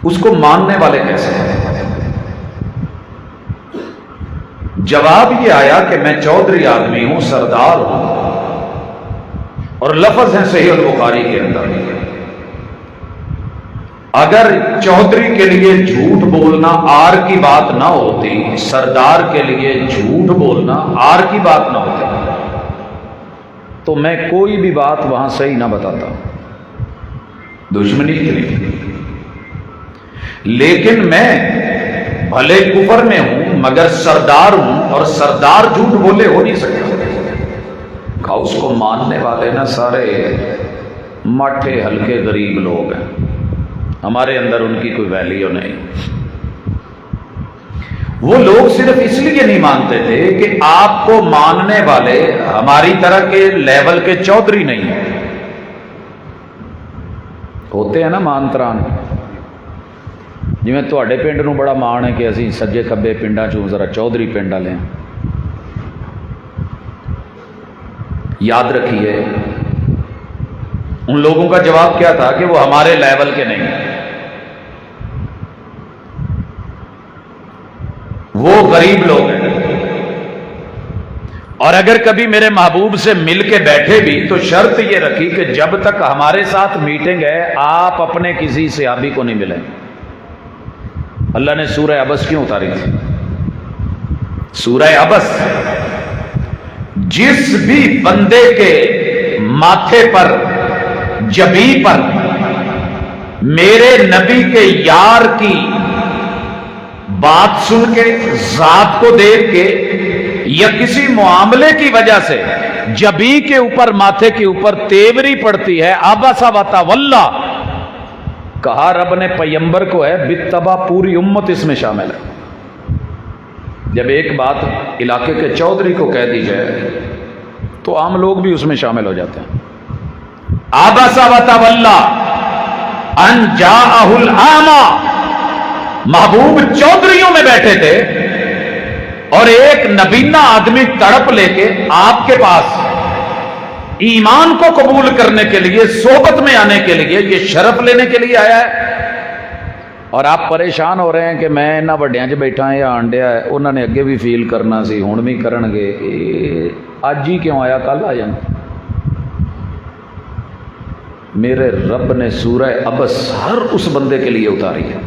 اس کو ماننے والے کیسے ہیں؟ جواب یہ آیا کہ میں چودھری آدمی ہوں، سردار ہوں، اور لفظ ہے صحیح البخاری کے اندر، اگر چودھری کے لیے جھوٹ بولنا آر کی بات نہ ہوتی، سردار کے لیے جھوٹ بولنا آر کی بات نہ ہوتی، تو میں کوئی بھی بات وہاں صحیح نہ بتاتا، دشمنی کے لیے۔ لیکن میں بھلے کفر میں ہوں مگر سردار ہوں، اور سردار جھوٹ بولے ہو نہیں سکتا۔ کہا اس کو ماننے والے نا سارے ماٹھے ہلکے غریب لوگ ہیں، ہمارے اندر ان کی کوئی ویلیو نہیں۔ وہ لوگ صرف اس لیے نہیں مانتے تھے کہ آپ کو ماننے والے ہماری طرح کے لیول کے چودھری نہیں ہیں۔ ہوتے ہیں نا مانتران، جویں تواڈے پنڈ نوں بڑا مان ہے کہ اسی سجے کھبے پنڈاں چوں ذرا چودھری پنڈ والے ہیں۔ یاد رکھیے ان لوگوں کا جواب کیا تھا کہ وہ ہمارے لیول کے نہیں ہیں، وہ غریب لوگ ہیں، اور اگر کبھی میرے محبوب سے مل کے بیٹھے بھی تو شرط یہ رکھی کہ جب تک ہمارے ساتھ میٹنگ ہے آپ اپنے کسی صحابی کو نہیں ملیں۔ اللہ نے سورہ عبس کیوں اتاری تھی؟ سورہ عبس، جس بھی بندے کے ماتھے پر، جبی پر میرے نبی کے یار کی بات سن کے، ذات کو دیکھ کے، یا کسی معاملے کی وجہ سے جبی کے اوپر، ماتھے کے اوپر تیوری پڑتی ہے، عبس و تولی، کہا رب نے پیمبر کو ہے بتبع پوری امت اس میں شامل ہے۔ جب ایک بات علاقے کے چودھری کو کہہ دی جائے تو عام لوگ بھی اس میں شامل ہو جاتے ہیں۔ عبس و تولی ان جاءہ الاعمی، محبوب چودھریوں میں بیٹھے تھے اور ایک نبینا آدمی تڑپ لے کے آپ کے پاس ایمان کو قبول کرنے کے لیے، صحبت میں آنے کے لیے، یہ شرف لینے کے لیے آیا ہے، اور آپ پریشان ہو رہے ہیں کہ میں نہ وڈیاں چ بیٹھا یا آنڈیا ہے، انہوں نے اگے بھی فیل کرنا سی، ہن بھی کرن گے، اج ہی کیوں آیا کل آ جائیں۔ میرے رب نے سورہ عبس ہر اس بندے کے لیے اتاری ہے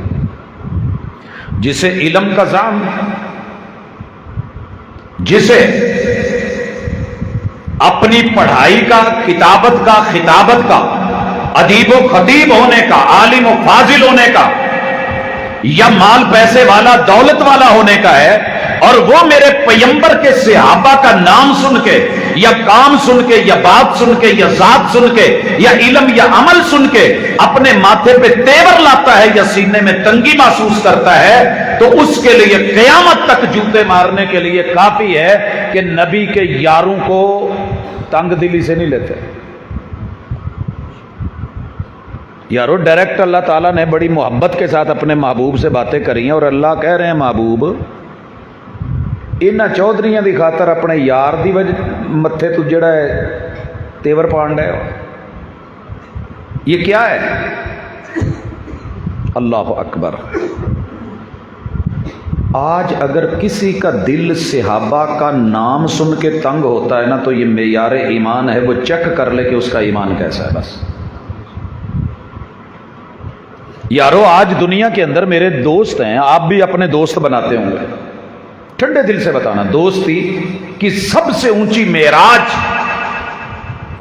جسے علم کا ذام، جسے اپنی پڑھائی کا، کتابت کا، خطابت کا، ادیب و خطیب ہونے کا، عالم و فاضل ہونے کا، یا مال پیسے والا، دولت والا ہونے کا ہے، اور وہ میرے پیمبر کے صحابہ کا نام سن کے، یا کام سن کے، یا بات سن کے، یا ذات سن کے، یا علم یا عمل سن کے اپنے ماتھے پہ تیور لاتا ہے یا سینے میں تنگی محسوس کرتا ہے، تو اس کے لیے قیامت تک جوتے مارنے کے لیے کافی ہے کہ نبی کے یاروں کو تنگ دلی سے نہیں لیتے۔ یارو ڈائریکٹ اللہ تعالیٰ نے بڑی محبت کے ساتھ اپنے محبوب سے باتیں کری ہیں، اور اللہ کہہ رہے ہیں محبوب انہاں چودھریاں دی خاطر اپنے یار دی وجہ متھے تو جڑا ہے تیور پانڈا ہے، یہ کیا ہے؟ اللہ اکبر۔ آج اگر کسی کا دل صحابہ کا نام سن کے تنگ ہوتا ہے نا تو یہ معیار ایمان ہے، وہ چیک کر لے کہ اس کا ایمان کیسا ہے۔ بس یارو آج دنیا کے اندر میرے دوست ہیں، آپ بھی اپنے دوست بناتے ہوں گے، ٹھنڈے دل سے بتانا، دوستی کی سب سے اونچی معراج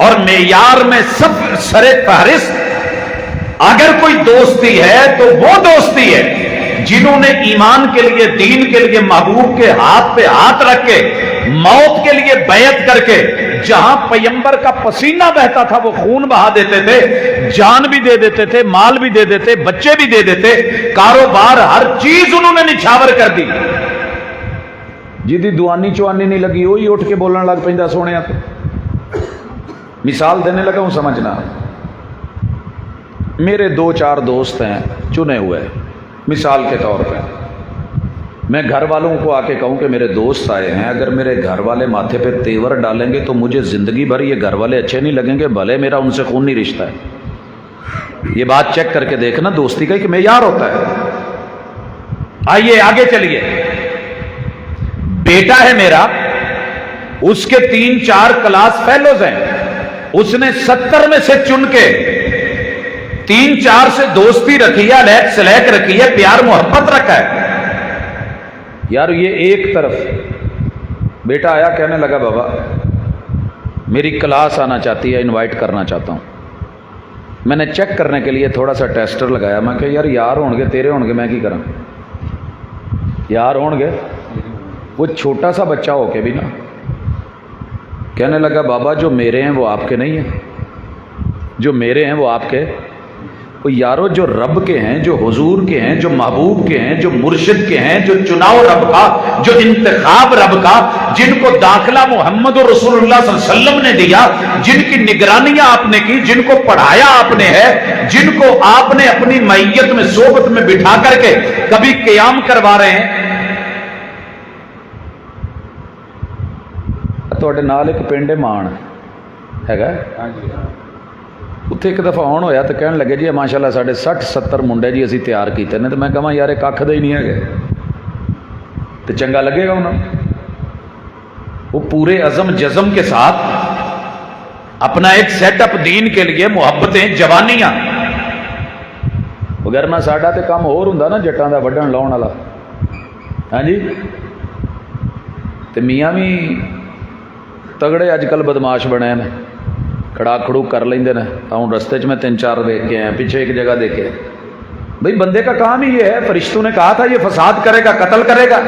اور معیار میں سب سر فہرست اگر کوئی دوستی ہے تو وہ دوستی ہے جنہوں نے ایمان کے لیے، دین کے لیے محبوب کے ہاتھ پہ ہاتھ رکھ کے، موت کے لیے بیعت کر کے، جہاں پیمبر کا پسینہ بہتا تھا وہ خون بہا دیتے تھے، جان بھی دے دیتے تھے، مال بھی دے دیتے، بچے بھی دے دیتے، کاروبار ہر چیز انہوں نے نچھاور کر دی۔ جدی دوانی چوانی نہیں لگی وہی اٹھ کے بولن لگ پہ سونے تو مثال دینے لگا ہوں، سمجھنا۔ میرے 2-4 دوست ہیں چنے ہوئے، مثال کے طور پہ میں گھر والوں کو آ کے کہوں کہ میرے دوست آئے ہیں، اگر میرے گھر والے ماتھے پہ تیور ڈالیں گے تو مجھے زندگی بھر یہ گھر والے اچھے نہیں لگیں گے، بھلے میرا ان سے خونی رشتہ ہے۔ یہ بات چیک کر کے دیکھنا، دوستی کا ایک معیار ہوتا ہے۔ آئیے آگے چلیے۔ بیٹا ہے میرا، اس کے 3-4 کلاس فیلوز ہیں، اس نے 70 میں سے چن کے 3-4 سے دوستی رکھی ہے، لیک سلیک رکھی ہے، پیار محبت رکھا ہے۔ یار یہ ایک طرف بیٹا آیا، کہنے لگا بابا میری کلاس آنا چاہتی ہے، انوائٹ کرنا چاہتا ہوں۔ میں نے چیک کرنے کے لیے تھوڑا سا ٹیسٹر لگایا، میں کہ یار ہون گے تیرے ہون گے، میں کی کراں، یار ہون گے۔ وہ چھوٹا سا بچہ ہو کے بھی نا کہنے لگا بابا جو میرے ہیں وہ آپ کے نہیں ہیں، جو میرے ہیں وہ آپ کے۔ وہ یارو جو رب کے ہیں، جو حضور کے ہیں، جو محبوب کے ہیں، جو مرشد کے ہیں، جو چناؤ رب کا، جو انتخاب رب کا، جن کو داخلہ محمد رسول اللہ صلی اللہ علیہ وسلم نے دیا، جن کی نگرانیاں آپ نے کی، جن کو پڑھایا آپ نے ہے، جن کو آپ نے اپنی معیت میں صحبت میں بٹھا کر کے کبھی قیام کروا رہے ہیں۔ تواڈے نال ایک پنڈ مان ہے، اتنے ایک دفعہ آن ہویا تو کہنے لگے جی ماشاءاللہ ساڑھے 60-70 منڈے جی اسی تیار کیتے ہیں، تو میں کہاں یار ایک آکھ دے ہی نہیں ہے گئے تو چنگا لگے گا انہوں۔ وہ پورے عزم جزم کے ساتھ اپنا ایک سیٹ اپ دین کے لیے، محبتیں، جوانیاں، وغیرہ ساڈا تے کام ہور ہوندا نا جٹاں دا وڈن لاؤن والا، ہاں جی۔ تے میاں بھی تگڑے اج کل بدماش بنے ہیں، کھڑا کھڑو کر لیندے نے۔ ہوں رستے میں 3-4 دیکھ کے ہیں، پیچھے ایک جگہ دیکھے۔ بھئی بندے کا کام ہی یہ ہے، فرشتوں نے کہا تھا یہ فساد کرے گا، قتل کرے گا،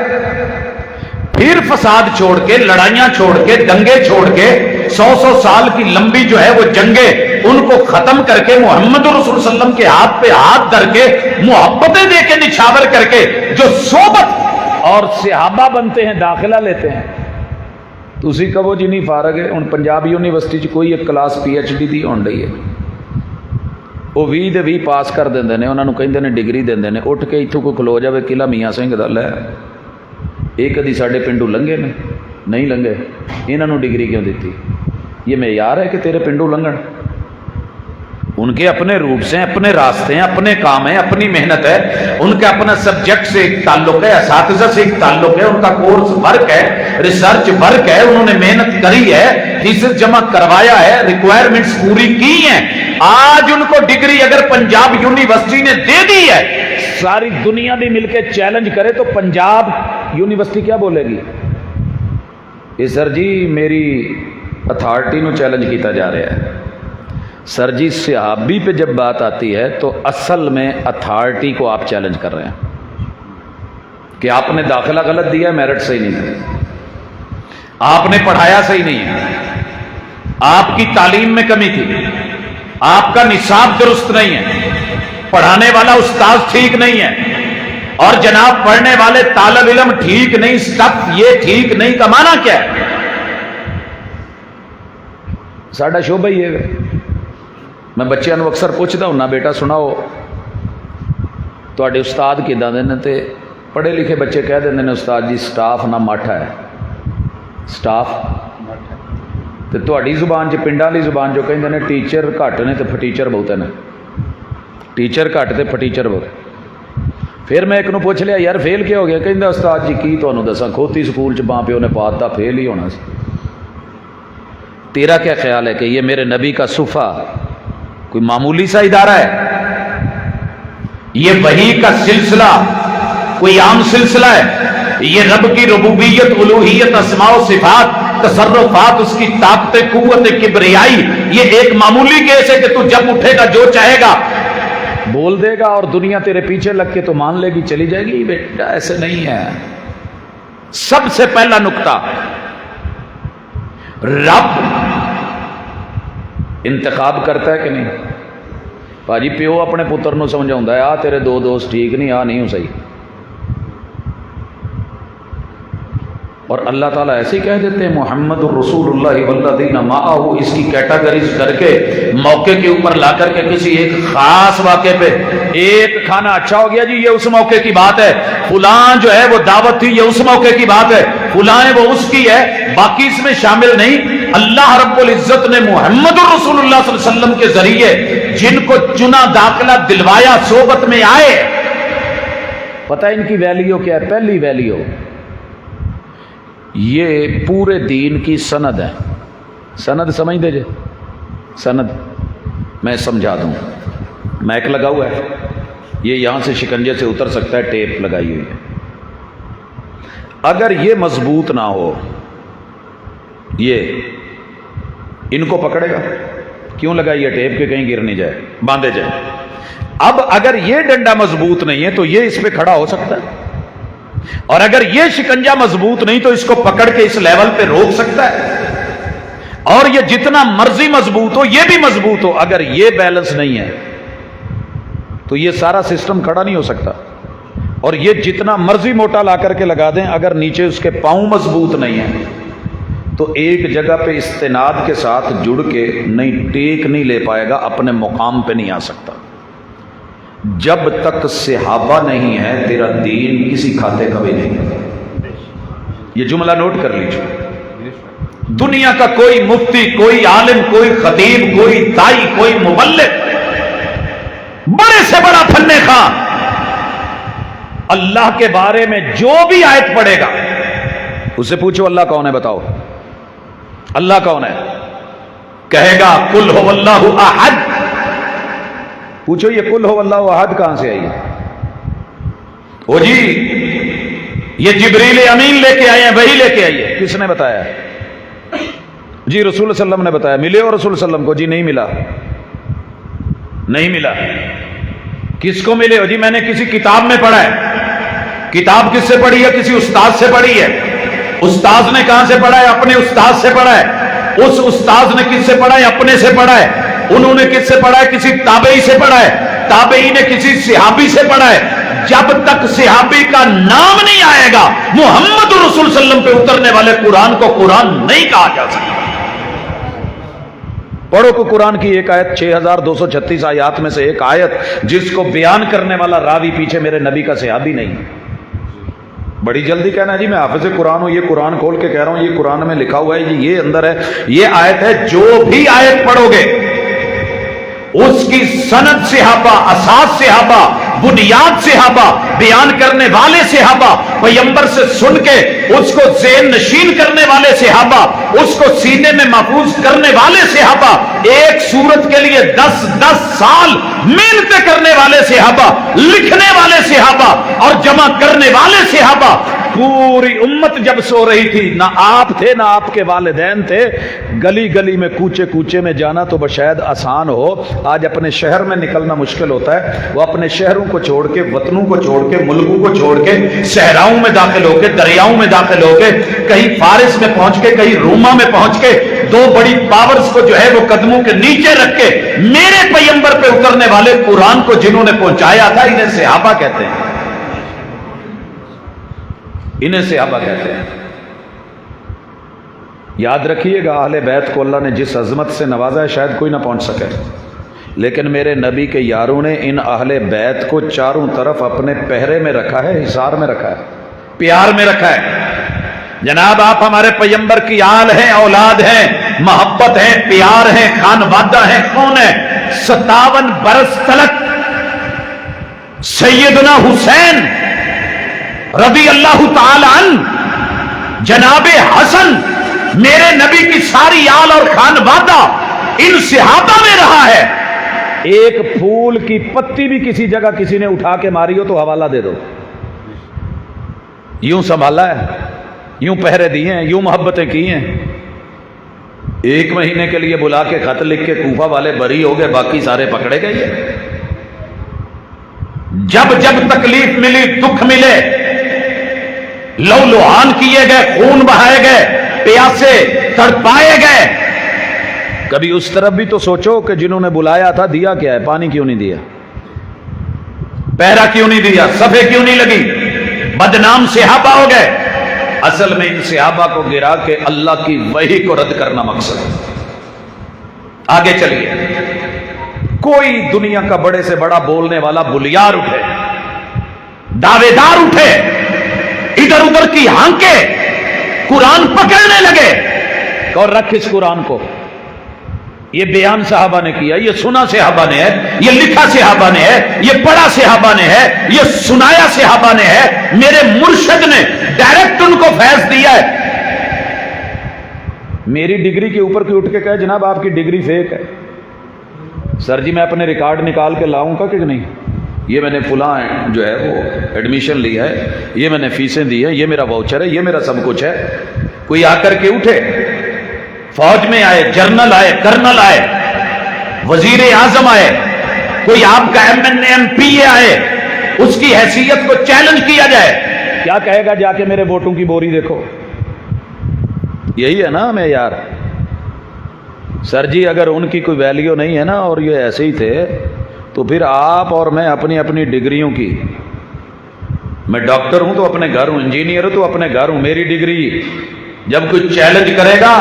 پھر فساد چھوڑ کے، لڑائیاں چھوڑ کے، دنگے چھوڑ کے، 100 سال کی لمبی جو ہے وہ جنگیں، ان کو ختم کر کے محمد رسول صلی اللہ علیہ وسلم کے ہاتھ پہ ہاتھ دھر کے، محبتیں دے کے، نچھاور کر کے، جو صحبت اور صحابہ بنتے ہیں، داخلہ لیتے ہیں۔ تسی کہو جی نہیں فارغ ہے، ہن پنجاب یونیورسٹی چ کوئی ایک کلاس PhD دی ہون رہی ہے، وہ 20 دے 20 پاس کر دیندے نے، انہاں نوں کہندے نے ڈگری دیندے نے، اٹھ کے ایتھوں کوئی کھلو جاوے قلعہ میاں سنگھ دا، لے یہ کدی ساڈے پنڈوں لنگے نے؟ نہیں لنگے، انہاں نوں ڈگری کیوں دیتی؟ یہ معیار ہے کہ تیرے پنڈوں لنگن؟ ان کے اپنے روٹس ہیں، اپنے راستے ہیں، اپنے کام ہیں، اپنی محنت ہے، ان کا اپنا سبجیکٹ سے ایک تعلق ہے، اساتذہ سے ایک تعلق ہے، ان کا کورس ورک ہے، ریسرچ ورک ہے، انہوں نے محنت کری ہے، تھیسس جمع کروایا ہے، ریکوائرمنٹس پوری کی ہیں۔ آج ان کو ڈگری اگر پنجاب یونیورسٹی نے دے دی ہے، ساری دنیا بھی مل کے چیلنج کرے تو پنجاب یونیورسٹی کیا بولے گی؟ یہ سر جی میری اتھارٹی نو چیلنج کیتا جا رہا ہے۔ سر جی صحابی پہ جب بات آتی ہے تو اصل میں اتھارٹی کو آپ چیلنج کر رہے ہیں کہ آپ نے داخلہ غلط دیا ہے، میرٹ صحیح نہیں ہے، آپ نے پڑھایا صحیح نہیں ہے، آپ کی تعلیم میں کمی تھی، آپ کا نصاب درست نہیں ہے، پڑھانے والا استاذ ٹھیک نہیں ہے، اور جناب پڑھنے والے طالب علم ٹھیک نہیں، سب یہ ٹھیک نہیں کا معنی کیا ہے؟ ساڈا شعبہ ہی ہے۔ میں بچیاں نو اکثر پوچھتا ہوں نا، بیٹا سناؤ تواڈے استاد کداں دے نے؟ تے پڑھے لکھے بچے کہہ دیندے نے استاد جی سٹاف نہ ماٹھا ہے، سٹاف۔ تے تواڈی زبان چ، پنڈاں دی زبان جو کہندے نے ٹیچر گھٹ نے تے فٹیچر بہت نے، ٹیچر گھٹ تے فٹیچر بہت۔ پھر میں ایک نو پوچھ لیا یار فیل کیا ہو گیا؟ کہندا استاد جی کی تانوں دساں، کھوتی سکول چ ماں پیو نے پاتا، فیل ہی ہونا سی۔ تیرا کیا خیال ہے کہ یہ میرے نبی کا صفہ کوئی معمولی سا ادارہ ہے؟ یہ وحی کا سلسلہ کوئی عام سلسلہ ہے؟ یہ رب کی ربوبیت، الوہیت، اسماء و صفات، تصرفات، اس کی طاقت، قوت، کبریائی، یہ ایک معمولی کیس ہے کہ تو جب اٹھے گا جو چاہے گا بول دے گا اور دنیا تیرے پیچھے لگ کے تو مان لے گی، چلی جائے گی؟ بیٹا ایسے نہیں ہے۔ سب سے پہلا نقطہ، رب انتخاب کرتا ہے کہ نہیں؟ بھاجی پیو اپنے پتر نو سمجھاؤں ہے آ تیرے 2 دوست ٹھیک نہیں، آ نہیں ہوں صحیح، اور اللہ تعالیٰ ایسے ہی کہہ دیتے ہیں محمد الرسول اللہ والذین معہ، اس کی کیٹاگریز کر کے موقع کے اوپر لا کر کے کسی ایک خاص واقعے پہ، ایک کھانا اچھا ہو گیا جی یہ اس موقع کی بات ہے، فلاں جو ہے وہ دعوت تھی یہ اس موقع کی بات ہے، فلاں وہ اس کی ہے، باقی اس میں شامل نہیں۔ اللہ رب العزت نے محمد رسول اللہ صلی اللہ علیہ وسلم کے ذریعے جن کو چنا داخلہ دلوایا صحبت میں آئے، پتہ ان کی ویلیو کیا ہے؟ پہلی ویلیو یہ پورے دین کی سند ہے. سند سمجھ دے جے، سند میں سمجھا دوں. میک لگا ہوا ہے، یہ یہاں سے شکنجے سے اتر سکتا ہے، ٹیپ لگائی ہوئی ہے. اگر یہ مضبوط نہ ہو، یہ ان کو پکڑے گا. کیوں لگائی ہے ٹیپ کہ کہیں گر نہیں جائے، باندھے جائے. اب اگر یہ ڈنڈا مضبوط نہیں ہے تو یہ اس پہ کھڑا ہو سکتا ہے، اور اگر یہ شکنجہ مضبوط نہیں تو اس کو پکڑ کے اس لیول پہ روک سکتا ہے. اور یہ جتنا مرضی مضبوط ہو، یہ بھی مضبوط ہو، اگر یہ بیلنس نہیں ہے تو یہ سارا سسٹم کھڑا نہیں ہو سکتا. اور یہ جتنا مرضی موٹا لا کر کے لگا دیں، اگر نیچے اس کے پاؤں مضبوط نہیں ہیں تو ایک جگہ پہ استناد کے ساتھ جڑ کے نہیں ٹیک نہیں لے پائے گا، اپنے مقام پہ نہیں آ سکتا. جب تک صحابہ نہیں ہے تیرا دین کسی کھاتے کا بھی نہیں. یہ جملہ نوٹ کر لیجیے. دنیا کا کوئی مفتی، کوئی عالم، کوئی خطیب، کوئی دائی، کوئی مبلغ، بڑے سے بڑا فنے خواہ، اللہ کے بارے میں جو بھی آیت پڑھے گا اسے پوچھو اللہ کون ہے، بتاؤ اللہ کون ہے؟ کہے گا قل هو اللہ احد. پوچھو یہ قل هو اللہ احد کہاں سے آئی؟ وہ جی یہ جبریل امین لے کے آئے ہیں، وہی لے کے آئیے. کس نے بتایا؟ جی رسول صلی اللہ علیہ وسلم نے بتایا. ملے اور رسول صلی اللہ علیہ وسلم کو؟ جی نہیں ملا، نہیں ملا. کس کو ملے ہو؟ جی میں نے کسی کتاب میں پڑھا ہے. کتاب کس سے پڑھی ہے؟ کسی استاد سے پڑھی ہے. استاد نے کہاں سے پڑھا ہے؟ اپنے استاد سے پڑھا ہے. اس استاد نے کس سے پڑھا ہے؟ اپنے سے پڑھا ہے. انہوں نے کس سے پڑھا ہے؟ کسی تابعی سے پڑھا ہے. تابعی نے کسی صحابی سے پڑھا ہے. جب تک صحابی کا نام نہیں آئے گا محمد رسول صلی اللہ علیہ وسلم پہ اترنے والے قرآن کو قرآن نہیں کہا جا سکتا. پڑھو کو قرآن کی ایک آیت، 6236 آیات میں سے ایک آیت جس کو بیان کرنے والا راوی پیچھے میرے نبی کا صحابی نہیں. بڑی جلدی کہنا ہے جی میں حافظ قرآن ہوں، یہ قرآن کھول کے کہہ رہا ہوں، یہ قرآن میں لکھا ہوا ہے، یہ اندر ہے، یہ آیت ہے. جو بھی آیت پڑھو گے اس کی سند صحابہ، اساس صحابہ، بنیاد صحابہ، بیان کرنے والے صحابہ، پیغمبر سے سن کے اس کو ذہن نشین کرنے والے صحابہ، اس کو سینے میں محفوظ کرنے والے صحابہ، ایک سورت کے لیے 10 سال محنتیں کرنے والے صحابہ، لکھنے والے صحابہ اور جمع کرنے والے صحابہ. پوری امت جب سو رہی تھی، نہ آپ تھے نہ آپ کے والدین تھے. گلی گلی میں کوچے کوچے میں جانا تو شاید آسان ہو، آج اپنے شہر میں نکلنا مشکل ہوتا ہے. وہ اپنے شہروں کو چھوڑ کے، وطنوں کو چھوڑ کے، ملکوں کو چھوڑ کے صحراؤں میں داخل ہو کے، دریاؤں میں داخل ہو کے، کہیں فارس میں پہنچ کے، کہیں روما میں پہنچ کے، دو بڑی پاورز کو جو ہے وہ قدموں کے نیچے رکھ کے میرے پیغمبر پہ اترنے والے قرآن کو جنہوں نے پہنچایا تھا، انہیں صحابہ کہتے ہیں. انہیں صحابہ کہتے ہیں. یاد رکھیے گا اہل بیت کو اللہ نے جس عظمت سے نوازا ہے شاید کوئی نہ پہنچ سکے، لیکن میرے نبی کے یاروں نے ان اہل بیت کو چاروں طرف اپنے پہرے میں رکھا ہے، حصار میں رکھا ہے، پیار میں رکھا ہے. جناب آپ ہمارے پیغمبر کی آل ہیں، اولاد ہیں، محبت ہے، پیار ہے، خانوادہ ہے. کون ہے؟ 57 برس تلک سیدنا حسین رضی اللہ تعالی عنہ، جناب حسن، میرے نبی کی ساری آل اور خانوادہ ان صحابہ میں رہا ہے. ایک پھول کی پتی بھی کسی جگہ کسی نے اٹھا کے ماری ہو تو حوالہ دے دو. یوں سنبھالا ہے، یوں پہرے دیے ہیں، یوں محبتیں کی ہیں. 1 مہینے کے لیے بلا کے خط لکھ کے کوفہ والے بری ہو گئے، باقی سارے پکڑے گئے. جب جب تکلیف ملی، دکھ ملے، لو لوہان کیے گئے، خون بہائے گئے، پیاسے تڑپائے گئے، کبھی اس طرف بھی تو سوچو کہ جنہوں نے بلایا تھا دیا کیا ہے؟ پانی کیوں نہیں دیا؟ پہرا کیوں نہیں دیا؟ صفے کیوں نہیں لگی؟ بدنام صحابہ ہو گئے. اصل میں ان صحابہ کو گرا کے اللہ کی وحی کو رد کرنا مقصد ہے. آگے چلیے. کوئی دنیا کا بڑے سے بڑا بولنے والا بلیار اٹھے، دعوے دار اٹھے، ادھر ادھر کی ہانکے قرآن پکڑنے لگے، اور رکھ اس قرآن کو. یہ بیان صحابہ نے کیا, یہ سنا صحابہ نے ہے, یہ لکھا صحابہ نے ہے, یہ پڑھا صحابہ نے ہے, یہ سنایا صحابہ نے ہے. میرے مرشد نے ڈائریکٹ ان کو فیض دیا ہے. میری ڈگری کے اوپر کوئی اٹھ کے کہے جناب آپ کی ڈگری فیک ہے, سر جی میں اپنے ریکارڈ نکال کے لاؤں گا کہ نہیں, یہ میں نے فلاں جو ہے وہ ایڈمیشن لی ہے, یہ میں نے فیسیں دی ہیں, یہ میرا واؤچر ہے, یہ میرا سب کچھ ہے. کوئی آ کر کے اٹھے, فوج میں آئے, جنرل آئے, کرنل آئے, وزیر اعظم آئے, کوئی آپ کا MP آئے, اس کی حیثیت کو چیلنج کیا جائے, کیا کہے گا جا کے میرے ووٹوں کی بوری دیکھو. یہی ہے نا ہمیں یار. سر جی اگر ان کی کوئی ویلیو نہیں ہے نا اور یہ ایسے ہی تھے تو پھر آپ اور میں اپنی اپنی ڈگریوں کی, میں ڈاکٹر ہوں تو اپنے گھر ہوں, انجینئر ہوں تو اپنے گھر ہوں, میری ڈگری جب کوئی چیلنج کرے گا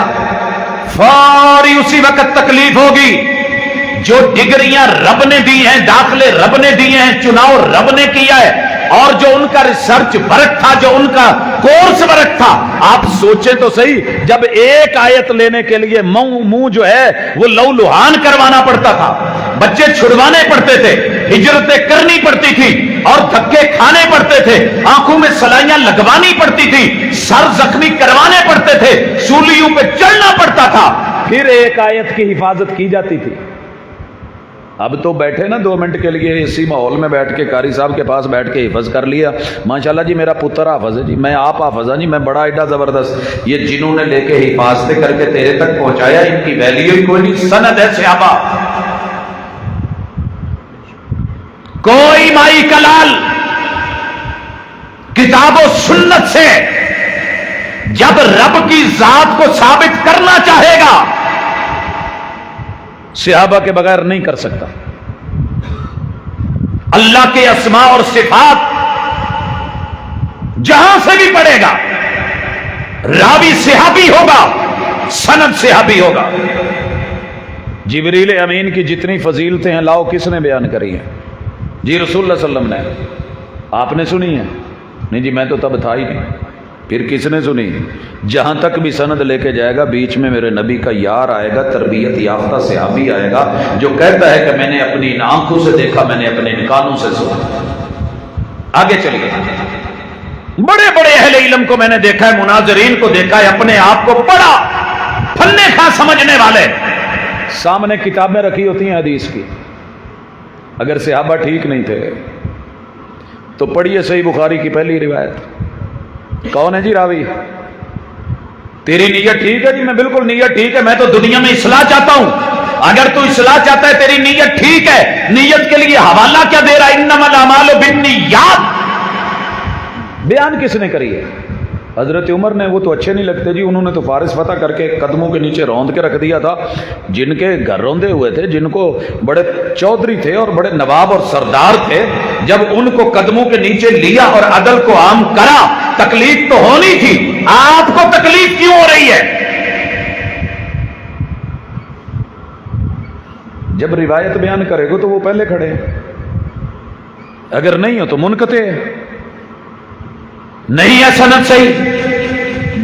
فوری اسی وقت تکلیف ہوگی. جو ڈگریاں رب نے دی ہیں, داخلے رب نے دیے ہیں, چناؤ رب نے کیا ہے, اور جو ان کا ریسرچ ورک تھا, جو ان کا کورس ورک تھا, آپ سوچیں تو صحیح, جب ایک آیت لینے کے لیے منہ جو ہے وہ لو لہان کروانا پڑتا تھا, بچے چھڑوانے پڑتے تھے, ہجرتیں کرنی پڑتی تھی اور دھکے کھانے پڑتے تھے, آنکھوں میں سلائیاں لگوانی پڑتی تھی, سر زخمی کروانے پڑتے تھے, سولیوں پہ چڑھنا پڑتا تھا, پھر ایک آیت کی حفاظت کی جاتی تھی. اب تو بیٹھے نا 2 منٹ کے لیے اسی ماحول میں بیٹھ کے قاری صاحب کے پاس بیٹھ کے حفظ کر لیا, ماشاءاللہ جی میرا پتر حافظ ہے جی, میں آپ حافظ ہوں جی, میں بڑا ایڈا زبردست. یہ جنہوں نے لے کے حفاظتیں کر کے تیرے تک پہنچایا ان کی ویلیو ہی کوئی نہیں. سند ہے صحابہ, کوئی مائی کلال کتاب و سنت سے جب رب کی ذات کو ثابت کرنا چاہے گا صحابہ کے بغیر نہیں کر سکتا. اللہ کے اسماء اور صفات جہاں سے بھی پڑھے گا راوی صحابی ہوگا, سند صحابی ہوگا. جبریل امین کی جتنی فضیلتیں ہیں لاؤ کس نے بیان کری ہیں؟ جی رسول اللہ صلی اللہ علیہ وسلم نے. آپ نے سنی ہے؟ نہیں جی میں تو تب تھا ہی نہیں. پھر کس نے سنی؟ جہاں تک بھی سند لے کے جائے گا بیچ میں میرے نبی کا یار آئے گا, تربیت یافتہ صحابی آئے گا جو کہتا ہے کہ میں نے اپنی آنکھوں سے دیکھا, میں نے اپنے کانوں سے سنا. آگے چلیے, بڑے بڑے اہل علم کو میں نے دیکھا ہے, مناظرین کو دیکھا ہے, اپنے آپ کو بڑا پھنے کھا سمجھنے والے, سامنے کتابیں رکھی ہوتی ہیں حدیث کی, اگر صحابہ ٹھیک نہیں تھے تو پڑھیے صحیح بخاری کی پہلی روایت. کون ہے جی راوی؟ تیری نیت ٹھیک ہے؟ جی میں بالکل نیت ٹھیک ہے, میں تو دنیا میں اصلاح چاہتا ہوں. اگر تو اصلاح چاہتا ہے تیری نیت ٹھیک ہے, نیت کے لیے حوالہ کیا دے رہا ہے؟ انما الاعمال بالنیات. بیان کس نے کری ہے؟ حضرت عمر نے. وہ تو اچھے نہیں لگتے جی, انہوں نے تو فارس فتح کر کے قدموں کے نیچے روند کے رکھ دیا تھا. جن کے گھر روندے ہوئے تھے, جن کو بڑے چودھری تھے اور بڑے نواب اور سردار تھے, جب ان کو قدموں کے نیچے لیا اور عدل کو عام کرا, تکلیف تو ہونی تھی. آپ کو تکلیف کیوں ہو رہی ہے؟ جب روایت بیان کرے گا تو وہ پہلے کھڑے ہیں, اگر نہیں ہو تو منقطع ہے. نہیں ہے سند صحیح.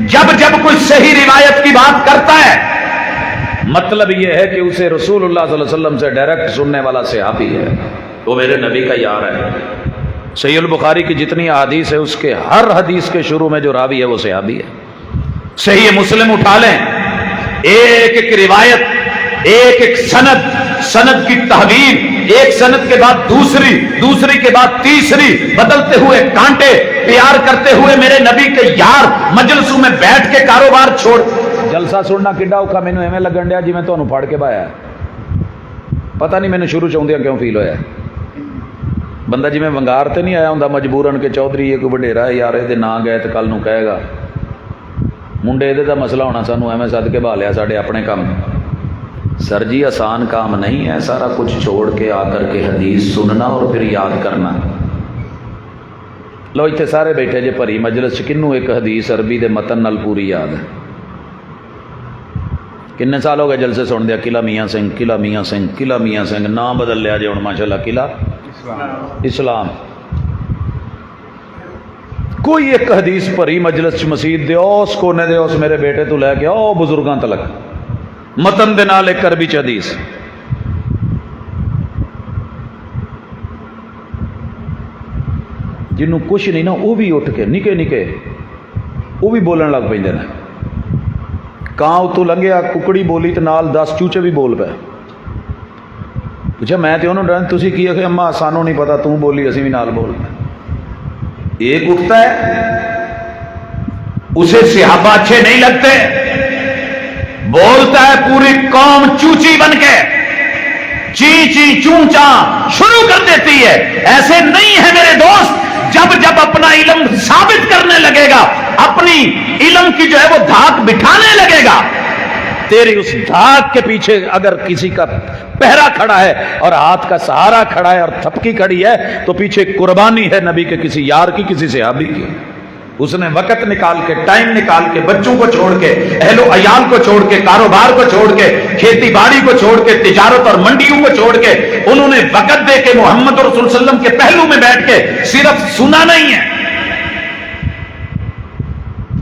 جب کوئی صحیح روایت کی بات کرتا ہے مطلب یہ ہے کہ اسے رسول اللہ صلی اللہ علیہ وسلم سے ڈائریکٹ سننے والا صحابی ہے, وہ میرے نبی کا یار ہے. صحیح البخاری کی جتنی احادیث ہے اس کے ہر حدیث کے شروع میں جو راوی ہے وہ صحابی ہے. صحیح مسلم اٹھا لیں, ایک ایک روایت, ایک ایک سند, سند کی تحویل, ایک سند کے بعد دوسری, دوسری کے بعد تیسری, بدلتے ہوئے کانٹے, پیار کرتے ہوئے میرے نبی کے یار, مجلسوں میں بیٹھ کے کاروبار چھوڑ. جلسہ سننا کڈا اوکھا مینوں ایویں لگن ڈیا جی میں تانوں پھڑ کے بایا ہے. پتہ نہیں مینوں شروع چوندیاں کیوں فیل ہویا ہے. بندہ جی میں ونگار تے نہیں آیا ہوندا مجبوراً کہ چودھری یہ کوئی وڈیرا ہے یار یہ نہ گئے تو کل نوں کہے گا منڈے یہ مسئلہ ہونا, سانوں ایویں سد کے بھا لیا ساڈے اپنے کام. سر جی آسان کام نہیں ہے سارا کچھ چھوڑ کے آ کر کے حدیث سننا اور پھر یاد کرنا. لو اتنے سارے بیٹھے جے بھری مجلس کنوں ایک حدیث عربی دے متن نال پوری یاد ہے؟ کنے سال ہو گئے جلسے سن دیا؟ قلعہ میاں سنگھ, قلعہ میاں سنگھ, قلعہ میاں سنگھ, نام بدل لیا جی ہوں ماشاء اللہ, قلعہ اسلام. کوئی ایک حدیث پری مجلس مسیح دے اس کونے دے اس میرے بیٹے تو لے کے او بزرگاں تلک متن دے نال ایک عربی چ حدیث جنوں کچھ نہیں نا وہ بھی اٹھ کے نکے نکے وہ بھی بولن لگ پہ کان اتوں لنگیا ککڑی بولی تو نال 10 چوچے بھی بول پے پوچھا میں تو انہوں ڈرن تسی کی کہ اماں سانوں نہیں پتا توں بولی اسی بھی نال بول پے ایک اٹھتا ہے اسے صحابہ اچھے نہیں لگتے بولتا ہے پوری قوم چوچی بن کے چی چی چون چاں شروع کر دیتی ہے ایسے نہیں ہے میرے دوست جب جب اپنا علم ثابت کرنے لگے گا اپنی علم کی جو ہے وہ دھاک بٹھانے لگے گا تیری اس دھاک کے پیچھے اگر کسی کا پہرا کھڑا ہے اور ہاتھ کا سہارا کھڑا ہے اور تھپکی کھڑی ہے تو پیچھے قربانی ہے نبی کے کسی یار کی کسی صحابی کی اس نے وقت نکال کے ٹائم نکال کے بچوں کو چھوڑ کے اہل و عیال کو چھوڑ کے کاروبار کو چھوڑ کے کھیتی باڑی کو چھوڑ کے تجارت اور منڈیوں کو چھوڑ کے انہوں نے وقت دے کے محمد رسول اللہ علیہ وسلم کے پہلو میں بیٹھ کے صرف سنا نہیں ہے.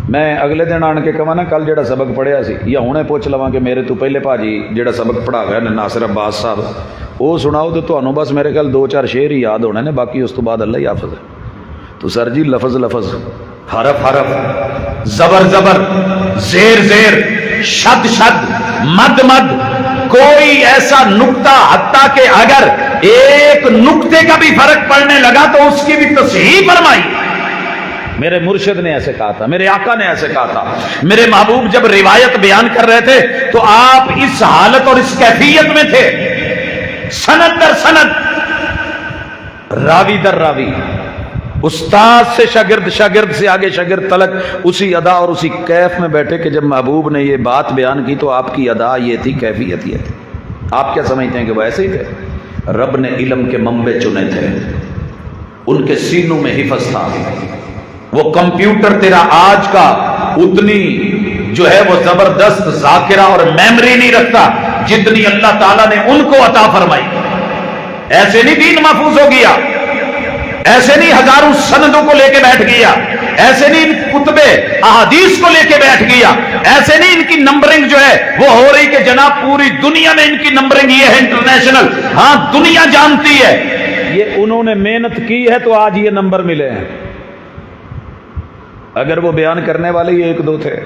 میں اگلے دن آن کے کہا نا کل جڑا سبق پڑھیا سی یا ہنے پوچھ لواں کہ میرے تو پہلے بھاجی جڑا سبق پڑھا گیا نے ناصر عباس صاحب وہ سناؤ تو تانوں بس میرے خیال 2-4 شعر ہی یاد ہونے نے باقی اس تو بعد اللہ ہی حافظ ہے. تو سر جی لفظ لفظ حرف حرف زبر زبر زیر زیر شد شد مد مد کوئی ایسا نقطہ حتیٰ کہ اگر ایک نقطے کا بھی فرق پڑنے لگا تو اس کی بھی تصحیح فرمائی. میرے مرشد نے ایسے کہا تھا, میرے آقا نے ایسے کہا تھا. میرے محبوب جب روایت بیان کر رہے تھے تو آپ اس حالت اور اس کیفیت میں تھے, سند در سند, راوی در راوی, استاد سے شاگرد, شاگرد سے آگے شاگرد تلک اسی ادا اور اسی کیف میں بیٹھے کہ جب محبوب نے یہ بات بیان کی تو آپ کی ادا یہ تھی, کیفیت یہ تھی. آپ کیا سمجھتے ہیں کہ وہ ایسے ہی تھے؟ رب نے علم کے منبع چنے تھے, ان کے سینوں میں حفظ تھا. وہ کمپیوٹر تیرا آج کا اتنی جو ہے وہ زبردست ذاکرہ اور میموری نہیں رکھتا جتنی اللہ تعالیٰ نے ان کو عطا فرمائی. ایسے نہیں دین محفوظ ہو گیا, ایسے نہیں ہزاروں سندوں کو لے کے بیٹھ گیا, ایسے نہیں کتب احادیث کو لے کے بیٹھ گیا, ایسے نہیں ان کی نمبرنگ جو ہے وہ ہو رہی کہ جناب پوری دنیا میں ان کی نمبرنگ یہ ہے انٹرنیشنل, ہاں دنیا جانتی ہے. یہ انہوں نے محنت کی ہے تو آج یہ نمبر ملے ہیں. اگر وہ بیان کرنے والے یہ 1-2 تھے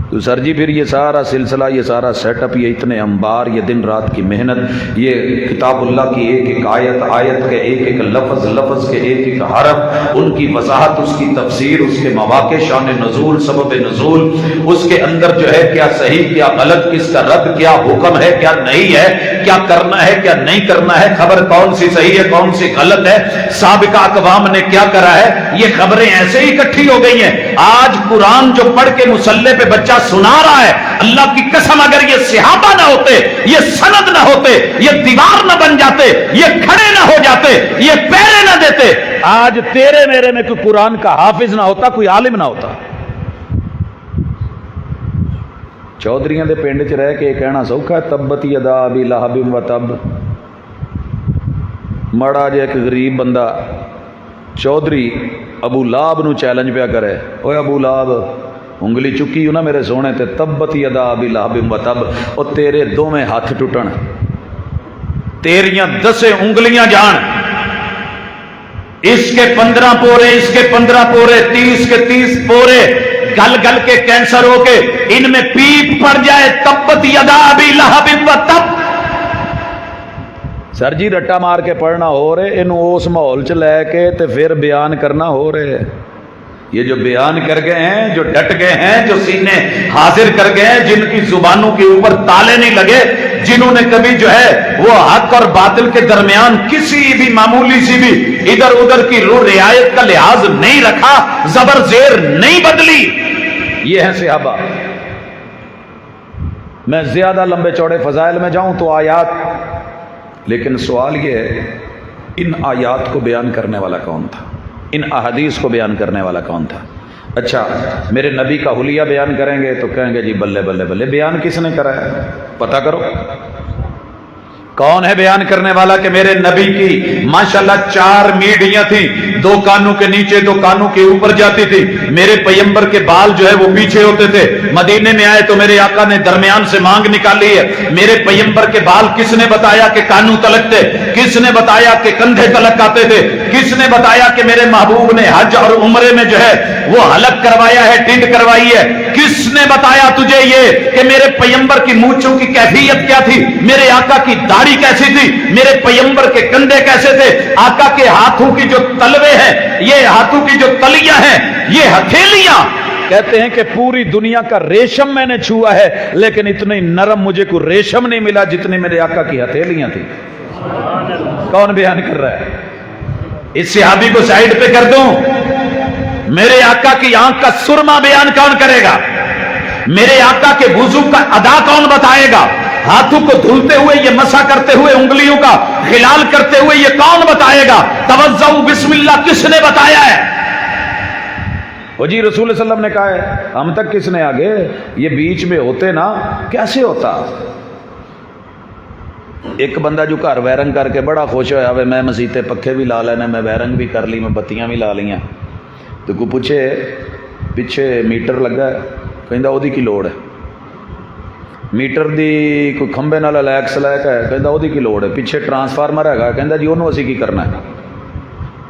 تو سر جی پھر یہ سارا سلسلہ, یہ سارا سیٹ اپ, یہ اتنے انبار, یہ دن رات کی محنت, یہ کتاب اللہ کی ایک ایک آیت, آیت کے ایک ایک لفظ, لفظ کے ایک ایک حرف, ان کی وضاحت, اس کی تفسیر, اس کے مواقع, شان نزول, سبب نزول, اس کے اندر جو ہے کیا صحیح کیا غلط, کس کا رد, کیا حکم ہے کیا نہیں ہے, کیا کرنا ہے کیا نہیں کرنا ہے, خبر کون سی صحیح ہے کون سی غلط ہے, سابقہ اقوام نے کیا کرا ہے, یہ خبریں ایسے ہی اکٹھی ہو گئی ہیں. آج قرآن جو پڑھ کے مسلح پہ بچہ سنا رہا ہے, اللہ کی قسم اگر یہ صحابہ نہ ہوتے, یہ سند نہ ہوتے, یہ دیوار نہ بن جاتے, یہ کھڑے نہ ہو جاتے, یہ پیرے نہ دیتے, آج تیرے میرے میں کوئی قرآن کا حافظ نہ ہوتا, کوئی عالم نہ ہوتا. چودھریاں دے پنڈ چ رہ کے کہنا سوکھا ہے تبت یدا ابی لہب و تب. مڑا جا ایک غریب بندہ چودھری ابو لہب نو چیلنج پیا کرے, اوے ابو لہب انگلی چکی ہو نا میرے سونے تے, تبت یدا ابی لہب و تب, او تیرے دوویں ہاتھ ٹوٹن, تیریاں 10 انگلیاں جان, اس کے 15 پورے, اس کے 15 پورے, 30 کے 30 پورے گل گل کے کینسر ہو کے ان میں پیپ پڑ جائے, تبت یدا ابی لہب و تب. سر جی رٹا مار کے پڑھنا ہو رہے, انہوں اس ماحول چ لے کے تے پھر بیان کرنا ہو رہے. یہ جو بیان کر گئے ہیں, جو ڈٹ گئے ہیں, جو سینے حاضر کر گئے ہیں, جن کی زبانوں کے اوپر تالے نہیں لگے, جنہوں نے کبھی جو ہے وہ حق اور باطل کے درمیان کسی بھی معمولی سی بھی ادھر ادھر کی رعایت کا لحاظ نہیں رکھا, زبر زیر نہیں بدلی, یہ ہیں صحابہ. میں زیادہ لمبے چوڑے فضائل میں جاؤں تو آیات, لیکن سوال یہ ہے ان آیات کو بیان کرنے والا کون تھا, ان احادیث کو بیان کرنے والا کون تھا؟ اچھا میرے نبی کا حلیہ بیان کریں گے تو کہیں گے جی بلے بلے بلے, بیان کس نے کرا ہے پتہ کرو. کون ہے بیان کرنے والا کہ میرے نبی کی ماشاءاللہ 4 میڈیاں تھیں، 2 کانوں کے نیچے 2 کانوں کے اوپر جاتی تھی، میرے پیغمبر کے بال جو ہے وہ پیچھے ہوتے تھے، مدینے میں آئے تو میرے آقا نے درمیان سے مانگ نکالی ہے، میرے پیغمبر کے بال کس نے بتایا کہ کانوں تلک تھے، کس نے بتایا کہ کندھے تلک آتے تھے، کس نے بتایا کہ میرے محبوب نے حج اور عمرے میں جو ہے وہ حلق کروایا ہے، ٹنڈ کروائی ہے، کس نے بتایا تجھے یہ کہ میرے پیغمبر کی مونچھوں کی کیفیت کیا تھی، میرے آقا کی داڑھی کیسی تھی، میرے پیغمبر کے کندھے کیسے تھے، آقا کے ہاتھوں کی جو تلوے ہیں، یہ ہاتھوں کی جو تلیاں ہیں، یہ ہتھیلیاں، کہتے ہیں کہ پوری دنیا کا ریشم میں نے چھوا ہے لیکن اتنی نرم مجھے کوئی ریشم نہیں ملا جتنی میرے آقا کی ہتھیلیاں تھی۔ کون بیان کر رہا ہے؟ اس صحابی کو سائیڈ پہ کر دوں، میرے آقا کی آنکھ کا سرما بیان کون کرے گا؟ میرے آقا کے وضو کا ادا کون بتائے گا؟ ہاتھوں کو دھلتے ہوئے یہ مسح کرتے ہوئے انگلیوں کا خلال کرتے ہوئے یہ کون بتائے گا؟ توضؤ بسم اللہ کس نے بتایا ہے؟ وہ جی رسول صلی اللہ علیہ وسلم نے کہا ہے، ہم تک کس نے آگے؟ یہ بیچ میں ہوتے نا کیسے ہوتا؟ ایک بندہ جو گھر ویرنگ کر کے بڑا خوش ہویا ہوئے میں مسیتے پکھے بھی لا لینا، میں ویرنگ بھی کر لی، میں بتیاں بھی لا لیا، تو کوئی پوچھے پیچھے میٹر لگا ہے، کہندا او دی کی لوڑ ہے؟ میٹر دی کوئی کھمبے نال الیک سلیک ہے، کہندا او دی کی لوڑ ہے؟ پیچھے ٹرانسفارمر ہے، کہندا جی انہوں اسی کی کرنا ہے؟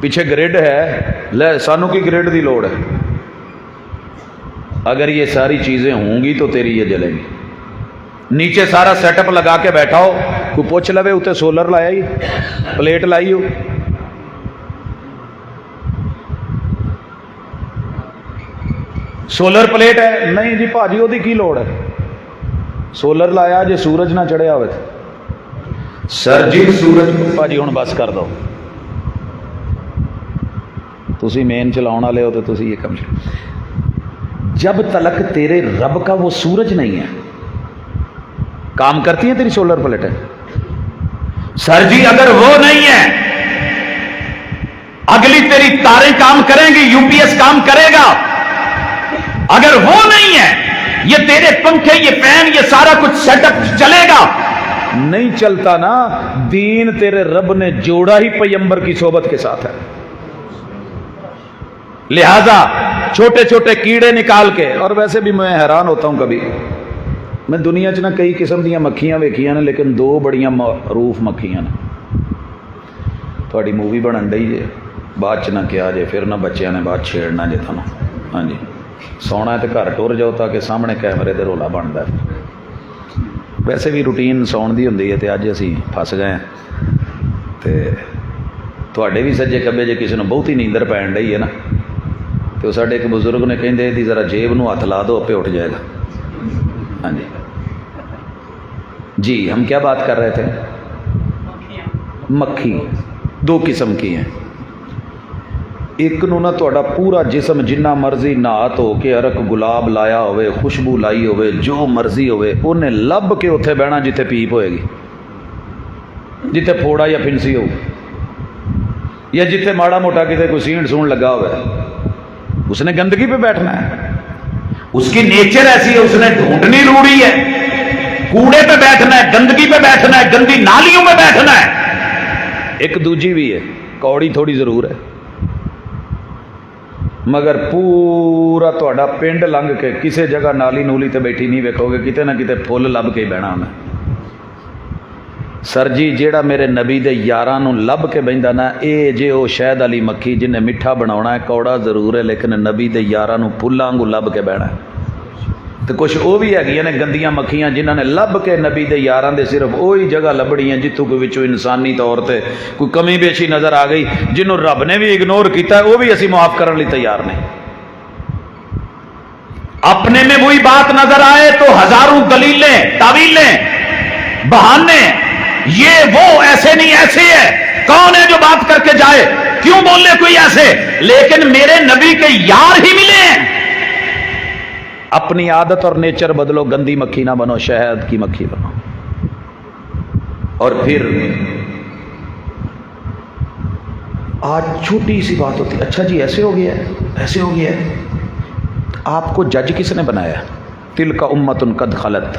پیچھے گریڈ ہے، لے سانو کی گریڈ دی لوڑ ہے؟ اگر یہ ساری چیزیں ہوں گی تو تیری یہ جلیں گی۔ نیچے سارا سیٹ اپ لگا کے بیٹھا ہو، کوئی پوچھ لوے اتنے سولر لایا ہی، پلیٹ لائی ہو، سولر پلیٹ ہے؟ نہیں جی بھاجی وہ کی لوڑ ہے؟ سولر لایا جی سورج نہ چڑھیا ہوئے سر جی سورج بھاجی ہوں بس کر دو، تسی مین چلاؤ والے ہو تو تسی یہ کم جب تلک تیرے رب کا وہ سورج نہیں ہے کام کرتی ہے تیری سولر پلیٹ ہے؟ سر جی اگر وہ نہیں ہے اگلی تیری تاریں کام کریں گی، یو پی ایس کام کرے گا، اگر وہ نہیں ہے یہ تیرے پنکھے یہ فین یہ سارا کچھ سیٹ اپ چلے گا؟ نہیں چلتا نا۔ دین تیرے رب نے جوڑا ہی پیغمبر کی صحبت کے ساتھ ہے، لہذا چھوٹے چھوٹے کیڑے نکال کے، اور ویسے بھی میں حیران ہوتا ہوں کبھی، میں دنیا چ کئی قسم دیا مکھیاں ویکھیاں نے لیکن 2 بڑیاں معروف مکھیاں نے، تھوڑی مووی بنن ڈئی جے بعد چ نہ کیا جے، پھر نہ بچیاں نے بعد چھیڑنا جے تھانوں، ہاں جی سونا ہے تو گھر ٹر جاؤ تاکہ سامنے کیمرے دے رولا بنتا ہے، ویسے بھی روٹین سون دی ہوندی ہے تے اج اسی پھس گئے ہیں، تے تواڈے بھی سجے کبے جے کسی نوں بہتی نیندر پین ڈئی ہے نا تو ساڈے ایک بزرگ نے کہندے دی ذرا جیب نو ہاتھ لا دو اپے اٹھ جائے گا۔ ہاں جی جی ہم کیا بات کر رہے تھے؟ مکھی 2 قسم کی ہیں، ایک نو نا تہاڈا پورا جسم جنہ مرضی نہا دھو کے عرق گلاب لایا ہوئے، خوشبو لائی ہوئے، جو مرضی ہوئے، انہیں لب کے اتنے بہنا جتھے پیپ ہوئے گی، جتھے پھوڑا یا پھنسی ہو، یا جتھے ماڑا موٹا کتے کوئی سینڈ سون لگا ہوا ہے، اس نے گندگی پہ بیٹھنا ہے، اس کی نیچر ایسی ہے، اس نے ڈھونڈنی روڑی ہے، کوڑے پہ بیٹھنا ہے، گندگی پہ بیٹھنا ہے، گندی نالیوں میں بیٹھنا ہے۔ ایک دوجی بھی ہے، کوڑی تھوڑی ضرور ہے مگر پورا تہاڈا پنڈ لنگ کے کسی جگہ نالی نولی تے بیٹھی نہیں ویکھو گے، کتے نہ کتے پھل لب کے بہنا ہونا۔ سر جی جیڑا میرے نبی دے یاراں نوں لب کے بہندا نا، اے جے او شہد والی مکھی جن نے میٹھا بناونا ہے، کوڑا ضرور ہے لیکن نبی دے یاراں نوں پھلاں وانگوں لب کے بہنا ہے۔ تو کچھ وہ بھی ہے گندیاں مکھیاں جنہاں نے لب کے نبی دے یاراں دے صرف وہی جگہ لبڑی ہیں جتوں کوئی وچوں انسانی طور تے کوئی کمی بیشی نظر آ گئی، جنہوں رب نے بھی اگنور کیتا ہے وہ بھی اسی معاف کرنے لئی تیار نہیں۔ اپنے میں وہی بات نظر آئے تو ہزاروں دلیلیں، تعویلیں، بہانے، یہ وہ ایسے نہیں ایسے ہے، کون ہے جو بات کر کے جائے، کیوں بولنے کوئی ایسے، لیکن میرے نبی کے یار ہی ملے ہیں۔ اپنی عادت اور نیچر بدلو، گندی مکھی نہ بنو، شہد کی مکھی بنو۔ اور پھر آج چھوٹی سی بات ہوتی ہے، اچھا جی ایسے ہو گیا ہے، ایسے ہو گیا ہے، آپ کو جج کس نے بنایا؟ تلک امۃ قد خلت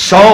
100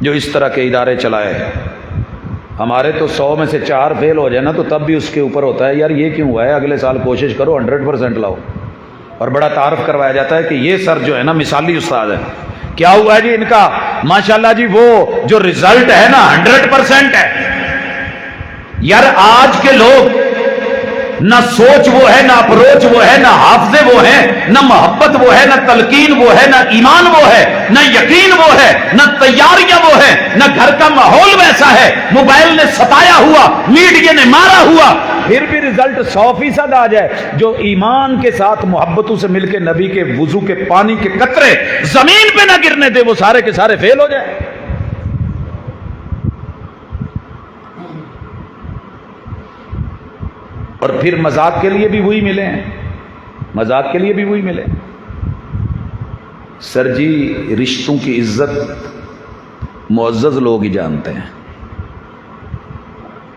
جو اس طرح کے ادارے چلائے. ہمارے تو 100 میں سے 4 فیل ہو جائے نا تو تب بھی اس کے اوپر ہوتا ہے یار یہ کیوں ہوا ہے, اگلے سال کوشش کرو 100% لاؤ. اور بڑا تعارف کروایا جاتا ہے کہ یہ سر جو ہے نا مثالی استاد ہے. کیا ہوا ہے جی ان کا؟ ماشاءاللہ جی وہ جو رزلٹ ہے نا 100% ہے. یار آج کے لوگ نہ سوچ وہ ہے, نہ اپروچ وہ ہے, نہ حافظے وہ ہیں, نہ محبت وہ ہے, نہ تلقین وہ ہے, نہ ایمان وہ ہے, نہ یقین وہ ہے, نہ تیاریاں وہ ہے, نہ گھر کا ماحول ویسا ہے. موبائل نے ستایا ہوا, میڈیا نے مارا ہوا, پھر بھی رزلٹ 100% آ جائے. جو ایمان کے ساتھ محبتوں سے مل کے نبی کے وضو کے پانی کے قطرے زمین پہ نہ گرنے دے, وہ سارے کے سارے فیل ہو جائے. اور پھر مذاق کے لیے بھی وہی ملے ہیں, مذاق کے لیے بھی وہی ملے. سر جی رشتوں کی عزت معزز لوگ ہی جانتے ہیں.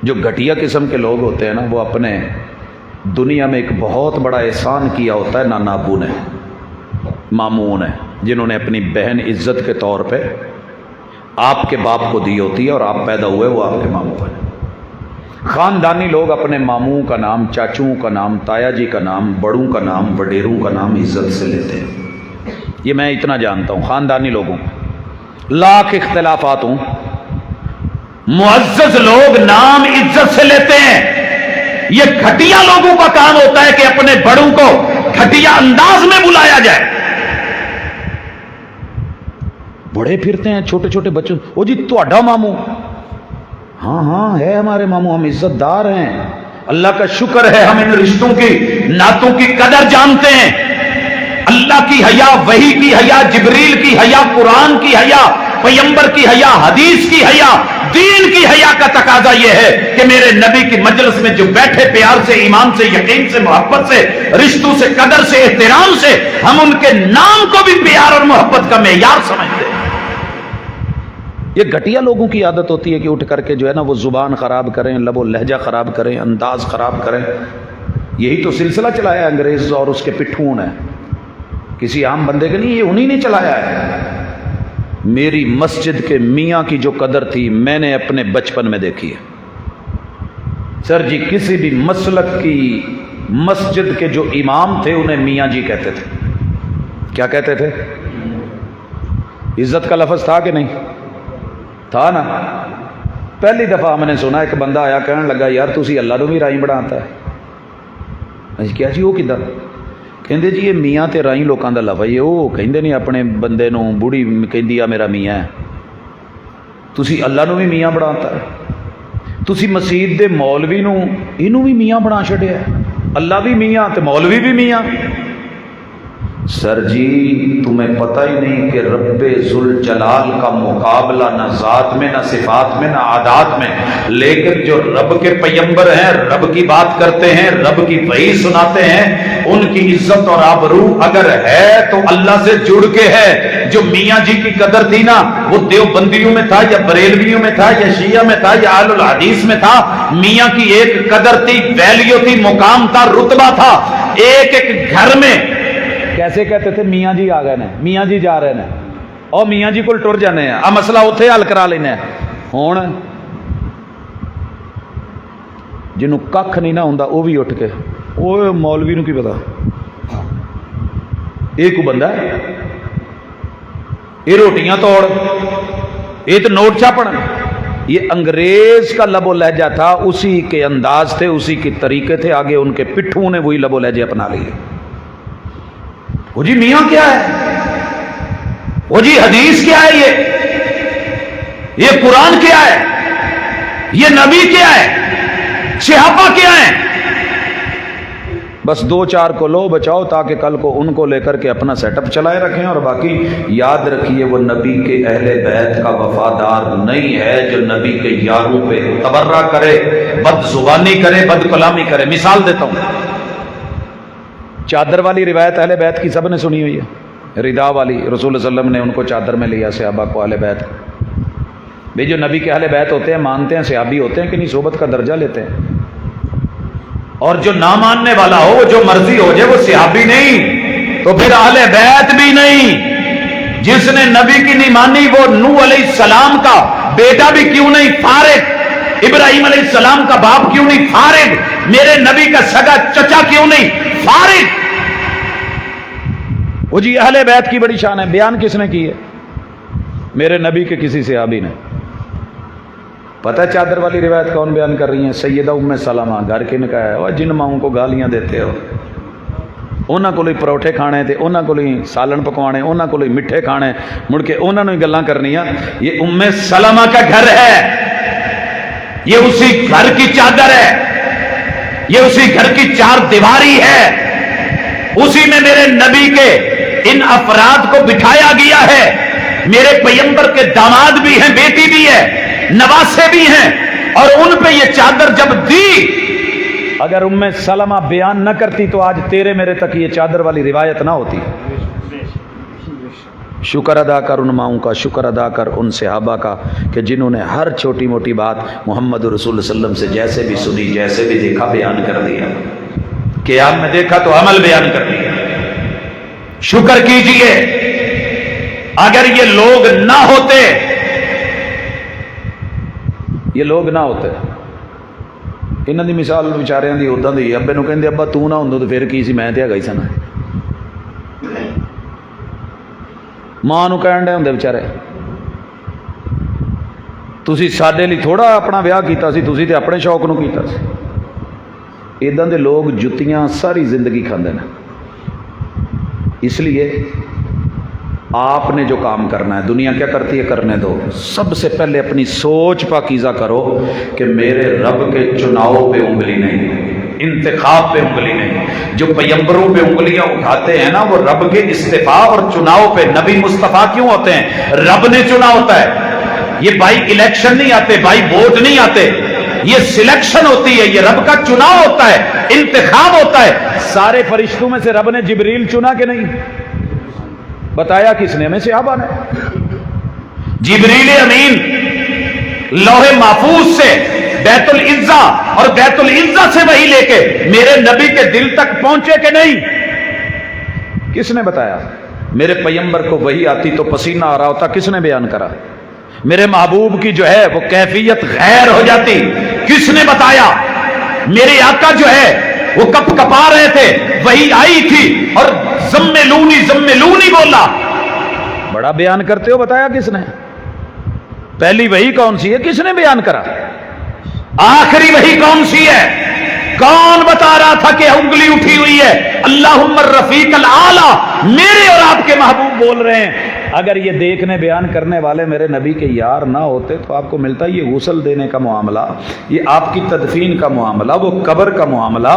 جو گھٹیا قسم کے لوگ ہوتے ہیں نا وہ اپنے دنیا میں ایک بہت بڑا احسان کیا ہوتا ہے نانا ابو نے, ماموں نے, جنہوں نے اپنی بہن عزت کے طور پہ آپ کے باپ کو دی ہوتی ہے اور آپ پیدا ہوئے وہ آپ کے ماموں ہیں. خاندانی لوگ اپنے ماموں کا نام, چاچوں کا نام, تایا جی کا نام, بڑوں کا نام, وڈیروں کا نام عزت سے لیتے ہیں. یہ میں اتنا جانتا ہوں. خاندانی لوگوں لاکھ اختلافات ہوں, معزز لوگ نام عزت سے لیتے ہیں. یہ گھٹیا لوگوں کا کام ہوتا ہے کہ اپنے بڑوں کو گھٹیا انداز میں بلایا جائے. بڑے پھرتے ہیں چھوٹے چھوٹے بچوں, او جی تہاڈا ماموں, ہاں ہاں ہے ہمارے ماموں, ہم عزت دار ہیں. اللہ کا شکر ہے ہم ان رشتوں کی نعتوں کی قدر جانتے ہیں. اللہ کی حیا, وحی کی حیا, جبریل کی حیا, قرآن کی حیا, پیغمبر کی حیا, حدیث کی حیا, دین کی حیا کا تقاضا یہ ہے کہ میرے نبی کی مجلس میں جو بیٹھے پیار سے, ایمان سے, یقین سے, محبت سے, رشتوں سے, قدر سے, احترام سے, ہم ان کے نام کو بھی پیار اور محبت کا معیار سمجھتے ہیں. یہ گھٹیا لوگوں کی عادت ہوتی ہے کہ اٹھ کر کے جو ہے نا وہ زبان خراب کریں, لب و لہجہ خراب کریں, انداز خراب کریں. یہی تو سلسلہ چلایا انگریز اور اس کے پٹھوں نے, کسی عام بندے کے نہیں, یہ انہی نے چلایا ہے. میری مسجد کے میاں کی جو قدر تھی میں نے اپنے بچپن میں دیکھی ہے. سر جی کسی بھی مسلک کی مسجد کے جو امام تھے انہیں میاں جی کہتے تھے. کیا کہتے تھے؟ عزت کا لفظ تھا کہ نہیں تھا نا. پہلی دفعہ ہم نے سنا ایک بندہ آیا کہنے لگا یار تسی اللہ نو بھی رائی بناتا ہے. کیا جی وہ کدھر؟ کہندے جی یہ میاں تے رائی لوکاں دا لفظ ہے, وہ کہندے نہیں اپنے بندے نو, بوڑھی کہندی آ میرا میاں ہے, تسی اللہ نو بھی میاں بناتا ہے. تسی مسجد دے مولوی نو اینو بھی میاں بنا چھڈیا ہے, اللہ بھی میاں تے مولوی بھی میاں. سر جی تمہیں پتہ ہی نہیں کہ رب ذوالجلال کا مقابلہ نہ ذات میں, نہ صفات میں, نہ عادات میں, لیکن جو رب کے پیغمبر ہیں, رب کی بات کرتے ہیں, رب کی وحی سناتے ہیں, ان کی عزت اور آبرو اگر ہے تو اللہ سے جڑ کے ہے. جو میاں جی کی قدر تھی نا وہ دیوبندیوں میں تھا یا بریلویوں میں تھا یا شیعہ میں تھا یا اہل الحدیث میں تھا. میاں کی ایک قدر تھی, ویلیو تھی, مقام تھا, رتبہ تھا. ایک ایک گھر میں کیسے کہتے تھے میاں جی آ گئے نے, میاں جی جا رہے ہیں, اور میاں جی کو ٹر جانے ہیں, مسئلہ اتنے حل کرا لینا. ہوں جنوں کھ نہیں نہ ہوندا وہ بھی اٹھ کے وہ مولوی نو کی پتا یہ کو بندہ ہے, یہ روٹیاں توڑ, یہ تو نوٹ چھاپن. یہ انگریز کا لب و لہجہ تھا, اسی کے انداز تھے, اسی کے طریقے تھے. آگے ان کے پٹھوں نے وہی لب و لہجے اپنا لیے. وہ جی میاں کیا ہے, وہ جی حدیث کیا ہے, یہ قرآن کیا ہے, یہ نبی کیا ہے, صحابہ کیا ہے. بس 2-4 کو لو بچاؤ تاکہ کل کو ان کو لے کر کے اپنا سیٹ اپ چلائے رکھیں. اور باقی یاد رکھیے وہ نبی کے اہل بیت کا وفادار نہیں ہے جو نبی کے یاروں پہ تبرہ کرے, بد زبانی کرے, بد کلامی کرے. مثال دیتا ہوں, چادر والی روایت اہل بیت کی سب نے سنی ہوئی ہے. ردا والی, رسول صلی اللہ علیہ وسلم نے ان کو چادر میں لیا, صحابہ کو اہل بیت. بھئی جو نبی کے اہل بیت ہوتے ہیں مانتے ہیں, صحابی ہوتے ہیں کہ نہیں, صحبت کا درجہ لیتے ہیں. اور جو نہ ماننے والا ہو, وہ جو مرضی ہو جائے, وہ صحابی نہیں تو پھر اہل بیت بھی نہیں. جس نے نبی کی نہیں مانی وہ نوح علیہ السلام کا بیٹا بھی کیوں نہیں فارغ، ابراہیم علیہ السلام کا باپ کیوں نہیں فارغ، میرے نبی کا سگا چچا کیوں نہیں فارغ؟ وہ جی اہل بیت کی بڑی شان ہے، بیان کس نے کی ہے؟ میرے نبی کے کسی صحابی نے۔ پتہ چادر والی روایت کون بیان کر رہی ہیں؟ سیدہ ام سلمہ، گھر کے نکاح ہے، وہ جن ماؤں کو گالیاں دیتے ہو، انہاں کو پروٹھے کھانے تے انہاں کو سالن پکوانے، انہاں کو مٹھے کھانے، مڑ کے انہاں نے گلاں کرنیاں۔ یہ ام سلمہ کا گھر ہے، یہ اسی گھر کی چادر ہے، یہ اسی گھر کی چار دیواری ہے، اسی میں میرے نبی کے ان افراد کو بٹھایا گیا ہے۔ میرے پیغمبر کے داماد بھی ہیں، بیٹی بھی ہے، نواسے بھی ہیں، اور ان پہ یہ چادر جب دی، اگر ام سلمہ بیان نہ کرتی تو آج تیرے میرے تک یہ چادر والی روایت نہ ہوتی۔ شکر ادا کر ان ماؤں کا، شکر ادا کر ان صحابہ کا کہ جنہوں نے ہر چھوٹی موٹی بات محمد رسول اللہ صلی اللہ علیہ وسلم سے جیسے بھی سنی، جیسے بھی دیکھا بیان کر دیا، قیام میں دیکھا تو عمل بیان کر دیا۔ شکر کیجئے، اگر یہ لوگ نہ ہوتے، یہ لوگ نہ ہوتے، انہاں دی مثال بیچاریاں دی اوداں دی، ابے نو کہندے ابا تو نہ ہوندو تے پھر کی سی، میں تے ہیگا ہی سن۔ ماں نو کہن ڈے ہوندے بیچارے تسی ساڈے لئی تھوڑا اپنا ویاہ کیتا سی، تسی تے اپنے شوق نو کیتا سی۔ اداں دے لوگ جتیاں ساری زندگی کھاندے نے۔ اس لیے آپ نے جو کام کرنا ہے، دنیا کیا کرتی ہے کرنے دو، سب سے پہلے اپنی سوچ پاکیزہ کرو کہ میرے رب کے چناؤ پہ انگلی نہیں، انتخاب پہ انگلی نہیں۔ جو پیغمبروں پہ انگلیاں اٹھاتے ہیں نا، وہ رب کے استفاء اور چناؤ پہ۔ نبی مصطفیٰ کیوں ہوتے ہیں؟ رب نے چنا ہوتا ہے۔ یہ بائی الیکشن نہیں آتے، بائی ووٹ نہیں آتے، یہ سلیکشن ہوتی ہے، یہ رب کا چناؤ ہوتا ہے، انتخاب ہوتا ہے۔ سارے فرشتوں میں سے رب نے جبریل چنا کہ نہیں؟ بتایا کس نے؟ ہمیں صحابہ نے۔ جبریل امین لوح محفوظ سے بیت العزہ اور بیت العزہ سے وحی لے کے میرے نبی کے دل تک پہنچے کہ نہیں؟ کس نے بتایا؟ میرے پیغمبر کو وحی آتی تو پسینہ آ رہا ہوتا، کس نے بیان کرا؟ میرے محبوب کی جو ہے وہ کیفیت غیر ہو جاتی، کس نے بتایا؟ میرے آقا جو ہے وہ کپ کپا رہے تھے، وہی آئی تھی اور زملونی بولا۔ بڑا بیان کرتے ہو، بتایا کس نے؟ پہلی وہی کون سی ہے؟ کس نے بیان کرا؟ آخری وہی کون سی ہے؟ کون بتا رہا تھا کہ انگلی اٹھی ہوئی ہے؟ اللہم الرفیق الاعلی، میرے اور آپ کے محبوب بول رہے ہیں۔ اگر یہ دیکھنے بیان کرنے والے میرے نبی کے یار نہ ہوتے تو آپ کو ملتا یہ غسل دینے کا معاملہ، یہ آپ کی تدفین کا معاملہ، وہ قبر کا معاملہ،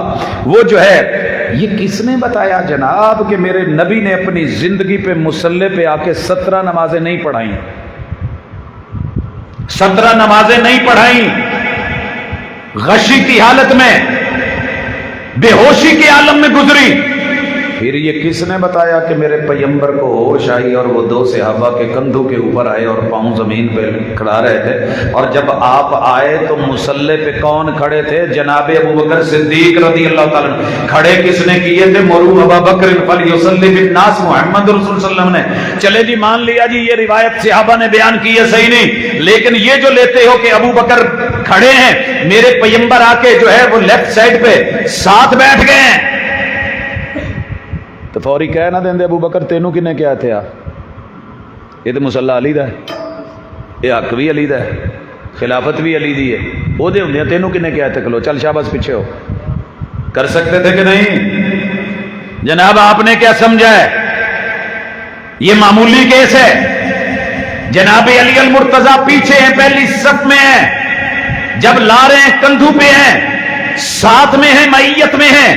وہ جو ہے یہ کس نے بتایا جناب کہ میرے نبی نے اپنی زندگی پہ مصلی پہ آ کے 17 نمازیں نہیں پڑھائیں، 17 نمازیں نہیں پڑھائیں، غشی کی حالت میں، بے ہوشی کے عالم میں گزری۔ پھر یہ کس نے بتایا کہ میرے پیغمبر کو ہوش آئی اور وہ 2 صحابہ کے کندھوں کے اوپر آئے اور پاؤں زمین پہ کھڑا رہے تھے، اور جب آپ آئے تو مصلی پہ کون کھڑے تھے؟ جناب ابوبکر صدیق رضی اللہ تعالیٰ عنہ۔ کھڑے کس نے کیے تھے؟ مروا ابا بکر فلیصلی بالناس، محمد رسول صلی اللہ علیہ وسلم نے۔ چلے جی مان لیا جی یہ روایت صحابہ نے بیان کی ہے، صحیح نہیں، لیکن یہ جو لیتے ہو کہ ابو بکر کھڑے ہیں، میرے پیغمبر آ کے جو ہے وہ لیفٹ سائڈ پہ ساتھ بیٹھ گئے ہیں، تو فوری کہہ نہ دیں ابو بکر تینوں کنے کیا تھے؟ یہ تو مصلا علی دا ہے، یہ حق بھی علی دا ہے، خلافت بھی علی دی ہے، وہ دے ہوندے تینوں کنے کیا تھے؟ کھلو چل شاباش پیچھے ہو۔ کر سکتے تھے کہ نہیں؟ جناب آپ نے کیا سمجھا ہے؟ یہ معمولی کیس ہے۔ جناب علی المرتضیٰ پیچھے ہیں، پہلی صف میں ہیں، جب لا رہے ہیں کندھوں پہ ہیں، ساتھ میں ہیں، معیت میں ہیں،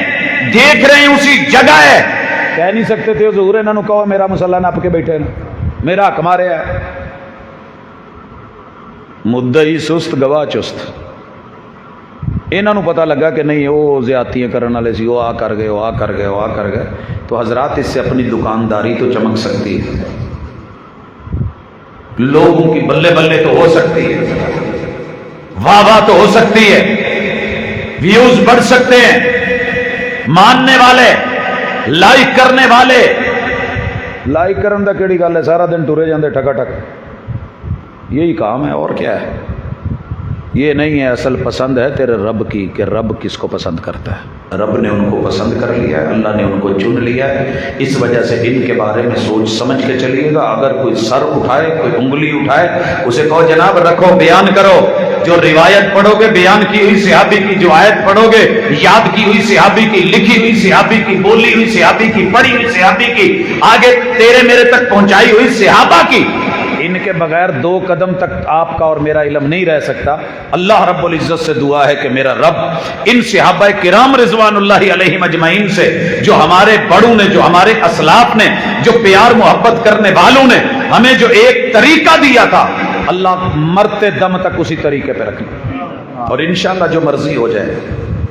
دیکھ رہے ہیں اسی جگہ ہے۔ کہہ نہیں سکتے تھے حضور انہوں نے کہو میرا مصلا نپ کے بیٹھے نا، میرا حق مارے ہے۔ مدعی سست گواہ چست، انہوں نے پتہ لگا کہ نہیں وہ زیادتیاں کرنے والے سی، وہ آ کر گئے، وہ آ کر گئے، وہ آ کر گئے، تو حضرات اس سے اپنی دکانداری تو چمک سکتی ہے، لوگوں کی بلے بلے تو ہو سکتی ہے، واہ واہ تو ہو سکتی ہے، ویوز بڑھ سکتے ہیں، ماننے والے، لائک کرنے والے، لائک کرن دا کیڑی گل ہے، سارا دن ٹرے جاندے ٹھکا ٹھک، یہی کام ہے اور کیا ہے۔ یہ نہیں ہے اصل پسند ہے تیرے رب کی کہ رب کس کو پسند کرتا ہے۔ رب نے ان کو پسند کر لیا ہے، اللہ نے ان کو چن لیا ہے، اس وجہ سے ان کے بارے میں سوچ سمجھ کے چلیے گا۔ اگر کوئی سر اٹھائے، کوئی انگلی اٹھائے، اسے کہو جناب رکھو، بیان کرو۔ جو روایت پڑھو گے بیان کی ہوئی صحابی کی، جو آیت پڑھو گے یاد کی ہوئی صحابی کی، لکھی ہوئی صحابی کی، بولی ہوئی صحابی کی، پڑھی ہوئی صحابی کی، آگے تیرے میرے تک پہنچائی ہوئی صحابہ کی، ان کے بغیر 2 قدم تک آپ کا اور میرا علم نہیں رہ سکتا۔ اللہ رب العزت سے دعا ہے کہ میرا رب ان صحابہ کرام رضوان اللہ علیہم اجمعین سے، جو ہمارے بڑوں نے، جو ہمارے اسلاف نے، جو پیار محبت کرنے والوں نے ہمیں جو ایک طریقہ دیا تھا، اللہ مرتے دم تک اسی طریقے پہ رکھنا، اور انشاءاللہ جو مرضی ہو جائے۔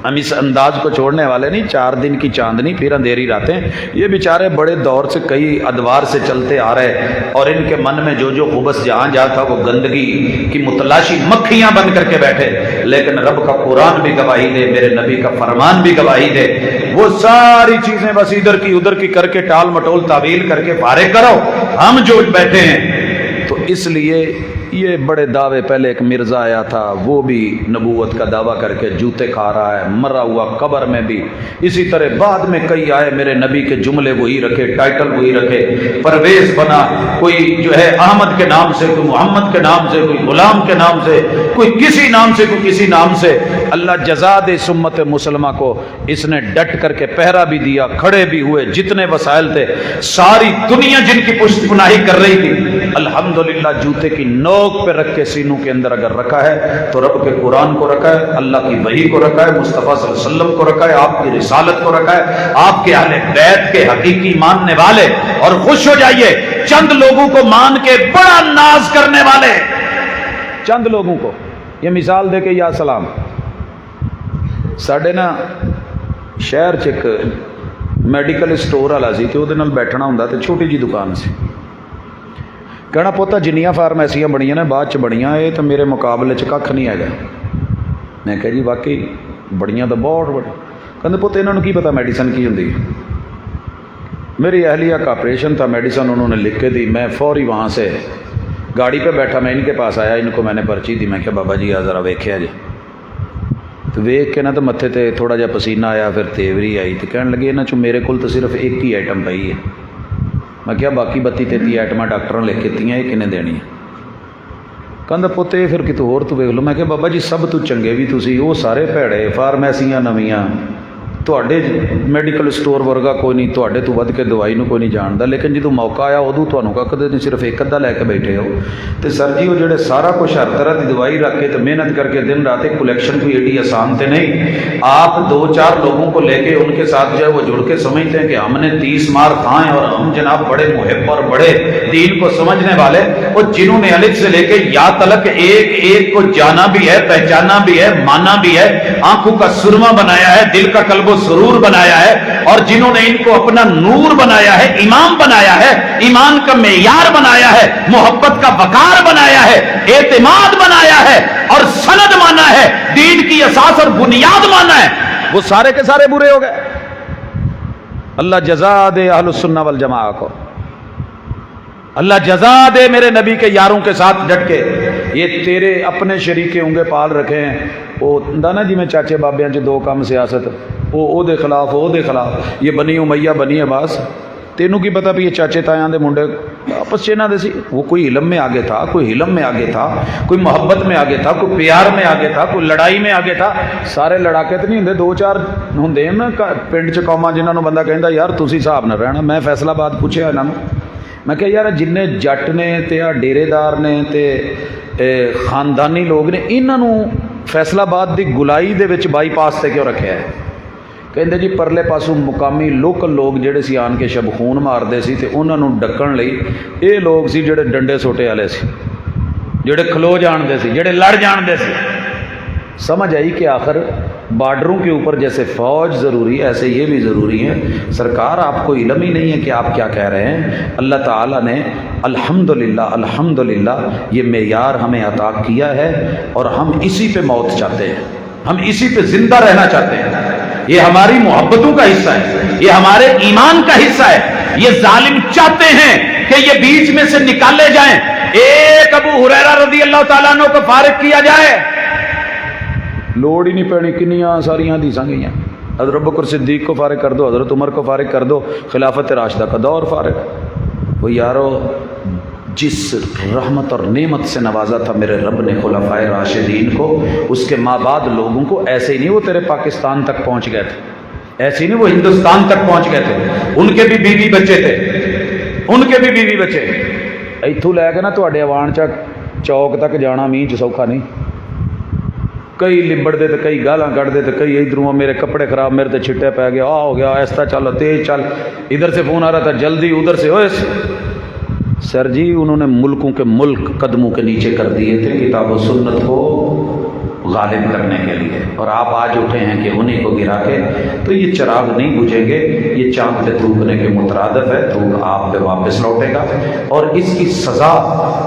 ہم اس انداز کو چھوڑنے والے نہیں، 4 دن کی چاندنی پھر اندھیری راتیں۔ یہ بیچارے بڑے دور سے کئی ادوار سے چلتے آ رہے، اور ان کے من میں جو جو خبث جہاں جہاں تھا وہ گندگی کی متلاشی مکھیاں بن کر کے بیٹھے، لیکن رب کا قرآن بھی گواہی دے، میرے نبی کا فرمان بھی گواہی دے، وہ ساری چیزیں بس ادھر کی کر کے ٹال مٹول تعویل کر کے فارغ کرو، ہم جو بیٹھے ہیں۔ تو اس لیے یہ بڑے دعوے، پہلے ایک مرزا آیا تھا، وہ بھی نبوت کا دعویٰ کر کے جوتے کھا رہا ہے، مرا ہوا قبر میں بھی اسی طرح۔ بعد میں کئی آئے، میرے نبی کے جملے وہی رکھے، ٹائٹل وہی رکھے، پرویز بنا، کوئی جو ہے احمد کے نام سے، کوئی محمد کے نام سے، کوئی غلام کے نام سے، کوئی کسی نام سے، کوئی کسی نام سے۔ اللہ جزا دے اس امت مسلمہ کو، اس نے ڈٹ کر کے پہرا بھی دیا، کھڑے بھی ہوئے، جتنے وسائل تھے، ساری دنیا جن کی پشت پناہی کر رہی تھی، الحمدللہ جوتے کی نوک پہ رکھ کے سینوں کے اندر اگر رکھا ہے تو رب کے قرآن کو رکھا ہے، اللہ کی وحی کو رکھا ہے، مصطفیٰ صلی اللہ علیہ وسلم کو رکھا ہے، آپ کی رسالت کو رکھا ہے، آپ کے اہل بیت کے حقیقی ماننے والے۔ اور خوش ہو جائیے، چند لوگوں کو مان کے بڑا ناز کرنے والے، چند لوگوں کو یہ مثال دے کے یا سلام۔ ساڈے نا شہر چ ایک میڈیکل سٹور والا سی، تے وہ بیٹھنا ہوں تے چھوٹی جی دکان سی، کہنا پوتا جنیاں فارمیسیاں بنیاں نے بعد چ بنیاں، یہ تو میرے مقابلے چ کھ نہیں ہے۔ میں کہا جی واقعی بڑیاں تو بہت بڑی۔ کہتے پوتے انہوں نے کی پتا میڈیسن کی ہوں۔ میری اہلیہ کا آپریشن تھا، میڈیسن انہوں نے لکھ کے دی، میں فوری وہاں سے گاڑی پہ بیٹھا، میں ان کے پاس آیا، ان کو میں نے پرچی دی، میں کہا بابا جی ذرا ویکھیا جی، تو ویکھ کے نا تو متھے تے تھوڑا جہا پسینہ آیا، پھر تیوری آئی، تو کہنے لگے انہاں چوں میرے کول تو صرف ایک ہی آئٹم پئی ہے۔ میں کیا باقی 32-33 آئٹماں ڈاکٹر نے لکھ کے دتیاں، یہ کنے دینی ہے؟ کہندا پوتے پھر کتوں ہور تو ویکھ لو۔ میں کہ بابا جی سب تو چنگے بھی تسی، وہ سارے بھڑے فارمیسیاں نویاں، تواڈے میڈیکل سٹور ورگا کوئی نہیں، تواڈے تو ود کے دوائی نو کوئی نہیں جاندا، لیکن جدوں موقع آیا ادوں تانوں ککھ دے نہیں، صرف ایک ادھا لے کے بیٹھے ہو۔ تے سر جی وہ جڑے سارا کچھ ہر طرح کی دوائی رکھ کے تو محنت کر کے دن رات کلیکشن کوئی ایڈی آسان تے نہیں۔ آپ 2-4 لوگوں کو لے کے ان کے ساتھ جو ہے وہ جڑ کے سمجھتے ہیں کہ ہم نے 30 مار کھائیں اور ہم جناب بڑے محب اور بڑے دین کو سمجھنے والے، وہ جنہوں نے الف سے لے کے یا تلک ایک ایک کو جانا بھی ہے، پہچانا بھی ہے، مانا بھی ہے، آنکھوں کا سرما بنایا ہے، دل کا قلب سرور بنایا ہے، اور جنہوں نے ان کو اپنا نور بنایا ہے، امام بنایا ہے، ایمان کا معیار بنایا ہے، محبت کا وقار بنایا ہے، اعتماد بنایا ہے، اور سند مانا ہے، دین کی اساس اور بنیاد مانا ہے، وہ سارے کے سارے برے ہو گئے۔ اللہ جزا دے اہل السنہ والجماعہ کو، اللہ جزا دے میرے نبی کے یاروں کے ساتھ ڈٹ کے۔ یہ تیرے اپنے شریکے ہوں گے پال رکھے ہیں، وہ دانا جی میں چاچے بابیاں چ 2 کام سیاست، وہ دے خلاف، وہ دے خلاف، یہ بنی امیہ بنی عباس، تینوں کی پتہ بھی یہ چاچے تایاں دے منڈے آپس چ انہاں دے سی، وہ کوئی علم میں آگے تھا، کوئی علم میں آگے تھا، کوئی محبت میں آگے تھا، کوئی پیار میں آگے تھا، کوئی لڑائی میں آگے تھا۔ سارے لڑاکے تو نہیں ہوندے، 2-4 ہوندے نا پنڈ چ قوماں جنہاں نوں بندہ کہندا یار تسی حساب نہ رہنا۔ میں فیصلہ آباد پوچھیا انہاں نوں، میں کہا یار جننے جٹ نے تے ڈیرے دار نے تے خاندانی لوگ نے، انہاں نوں فیصلہ آباد دی گلائی دے وچ بائی پاس تے کیوں رکھیا ہے؟ کہندے جی پرلے پاسوں مقامی لوکل لوگ جڑے سی آن کے شب خون ماردے سی، تے انہاں نوں ڈکن لئی اے لوگ سی جڑے ڈنڈے سوٹے والے سی، جڑے کھلو جاندے سی، جڑے لڑ جاندے سی۔ سمجھ آئی کہ آخر بارڈروں کے اوپر جیسے فوج ضروری ہے ایسے یہ بھی ضروری ہے۔ سرکار آپ کو علم ہی نہیں ہے کہ آپ کیا کہہ رہے ہیں۔ اللہ تعالیٰ نے الحمدللہ یہ معیار ہمیں عطا کیا ہے، اور ہم اسی پہ موت چاہتے ہیں، ہم اسی پہ زندہ رہنا چاہتے ہیں۔ یہ ہماری محبتوں کا حصہ ہے، یہ ہمارے ایمان کا حصہ ہے۔ یہ ظالم چاہتے ہیں کہ یہ بیچ میں سے نکالے جائیں. ایک ابو ہریرہ رضی اللہ تعالیٰ عنہ کو فارغ کیا جائے, لوڑ ہی نہیں پڑنی, کنیاں ساری حدیثاں گئی ہیں. حضرت ابوبکر صدیق کو فارغ کر دو, حضرت عمر کو فارغ کر دو, خلافت راشدہ کا دور فارغ. وہ یارو جس رحمت اور نعمت سے نوازا تھا میرے رب نے خلفائے راشدین کو, اس کے ماں بعد لوگوں کو ایسے ہی نہیں وہ تیرے پاکستان تک پہنچ گئے تھے, ایسے ہی نہیں وہ ہندوستان تک پہنچ گئے تھے. ان کے بھی بیوی بچے تھے, ان کے بھی بیوی بچے. ایتھوں لے کے نا تواڈے اوان چوک تک جانا مینہ چ سوکھا نہیں. کئی لبڑ دے تے کئی گالاں کٹ دے تے کئی ادھروں میرے کپڑے خراب, میرے تے چھٹے پہ گیا, آ ہو گیا, ایسا چل, تیز چل. ادھر سے فون آ رہا تھا جلدی, ادھر سے اوے سر جی انہوں نے ملکوں کے ملک قدموں کے نیچے کر دیے تھے کتاب و سنت کو غالب کرنے کے لیے, اور آپ آج اٹھے ہیں کہ انہیں کو گرا کے. تو یہ چراغ نہیں بجھیں گے, یہ چاند پہ تھوکنے کے مترادف ہے, تھوک آپ پہ واپس لوٹے گا, اور اس کی سزا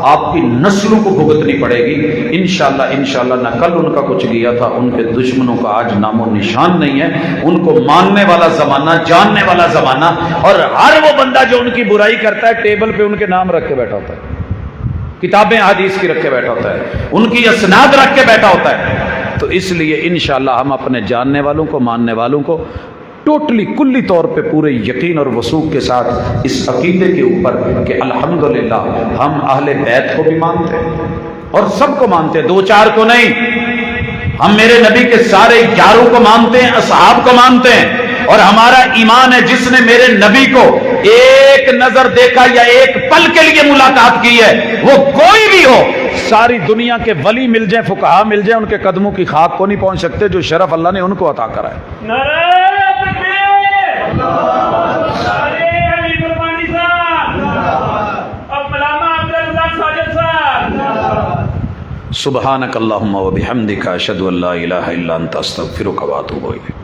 آپ کی نسلوں کو بھگتنی پڑے گی انشاءاللہ. انشاءاللہ نہ کل ان کا کچھ گیا تھا, ان کے دشمنوں کا آج نام و نشان نہیں ہے. ان کو ماننے والا زمانہ, جاننے والا زمانہ, اور ہر وہ بندہ جو ان کی برائی کرتا ہے ٹیبل پہ ان کے نام رکھ کے بیٹھا ہوتا ہے, کتابیں حدیث کی رکھ کے بیٹھا ہوتا ہے, ان کی اسناد رکھ کے بیٹھا ہوتا ہے. تو اس لیے انشاءاللہ ہم اپنے جاننے والوں کو, ماننے والوں کو ٹوٹلی کلی طور پہ پورے یقین اور وثوق کے ساتھ اس عقیدے کے اوپر کہ الحمدللہ ہم اہل بیت کو بھی مانتے ہیں اور سب کو مانتے ہیں, دو چار کو نہیں. ہم میرے نبی کے سارے یاروں کو مانتے ہیں, اصحاب کو مانتے ہیں, اور ہمارا ایمان ہے جس نے میرے نبی کو ایک نظر دیکھا یا ایک پل کے لیے ملاقات کی ہے, وہ کوئی بھی ہو, ساری دنیا کے ولی مل جائیں, فقہا مل جائیں, ان کے قدموں کی خاک کو نہیں پہنچ سکتے جو شرف اللہ نے ان کو عطا کرا ہے. سبحانک اللہم و بحمدک اشہد ان لا الہ الا انت استغفرک و اتوب الیک.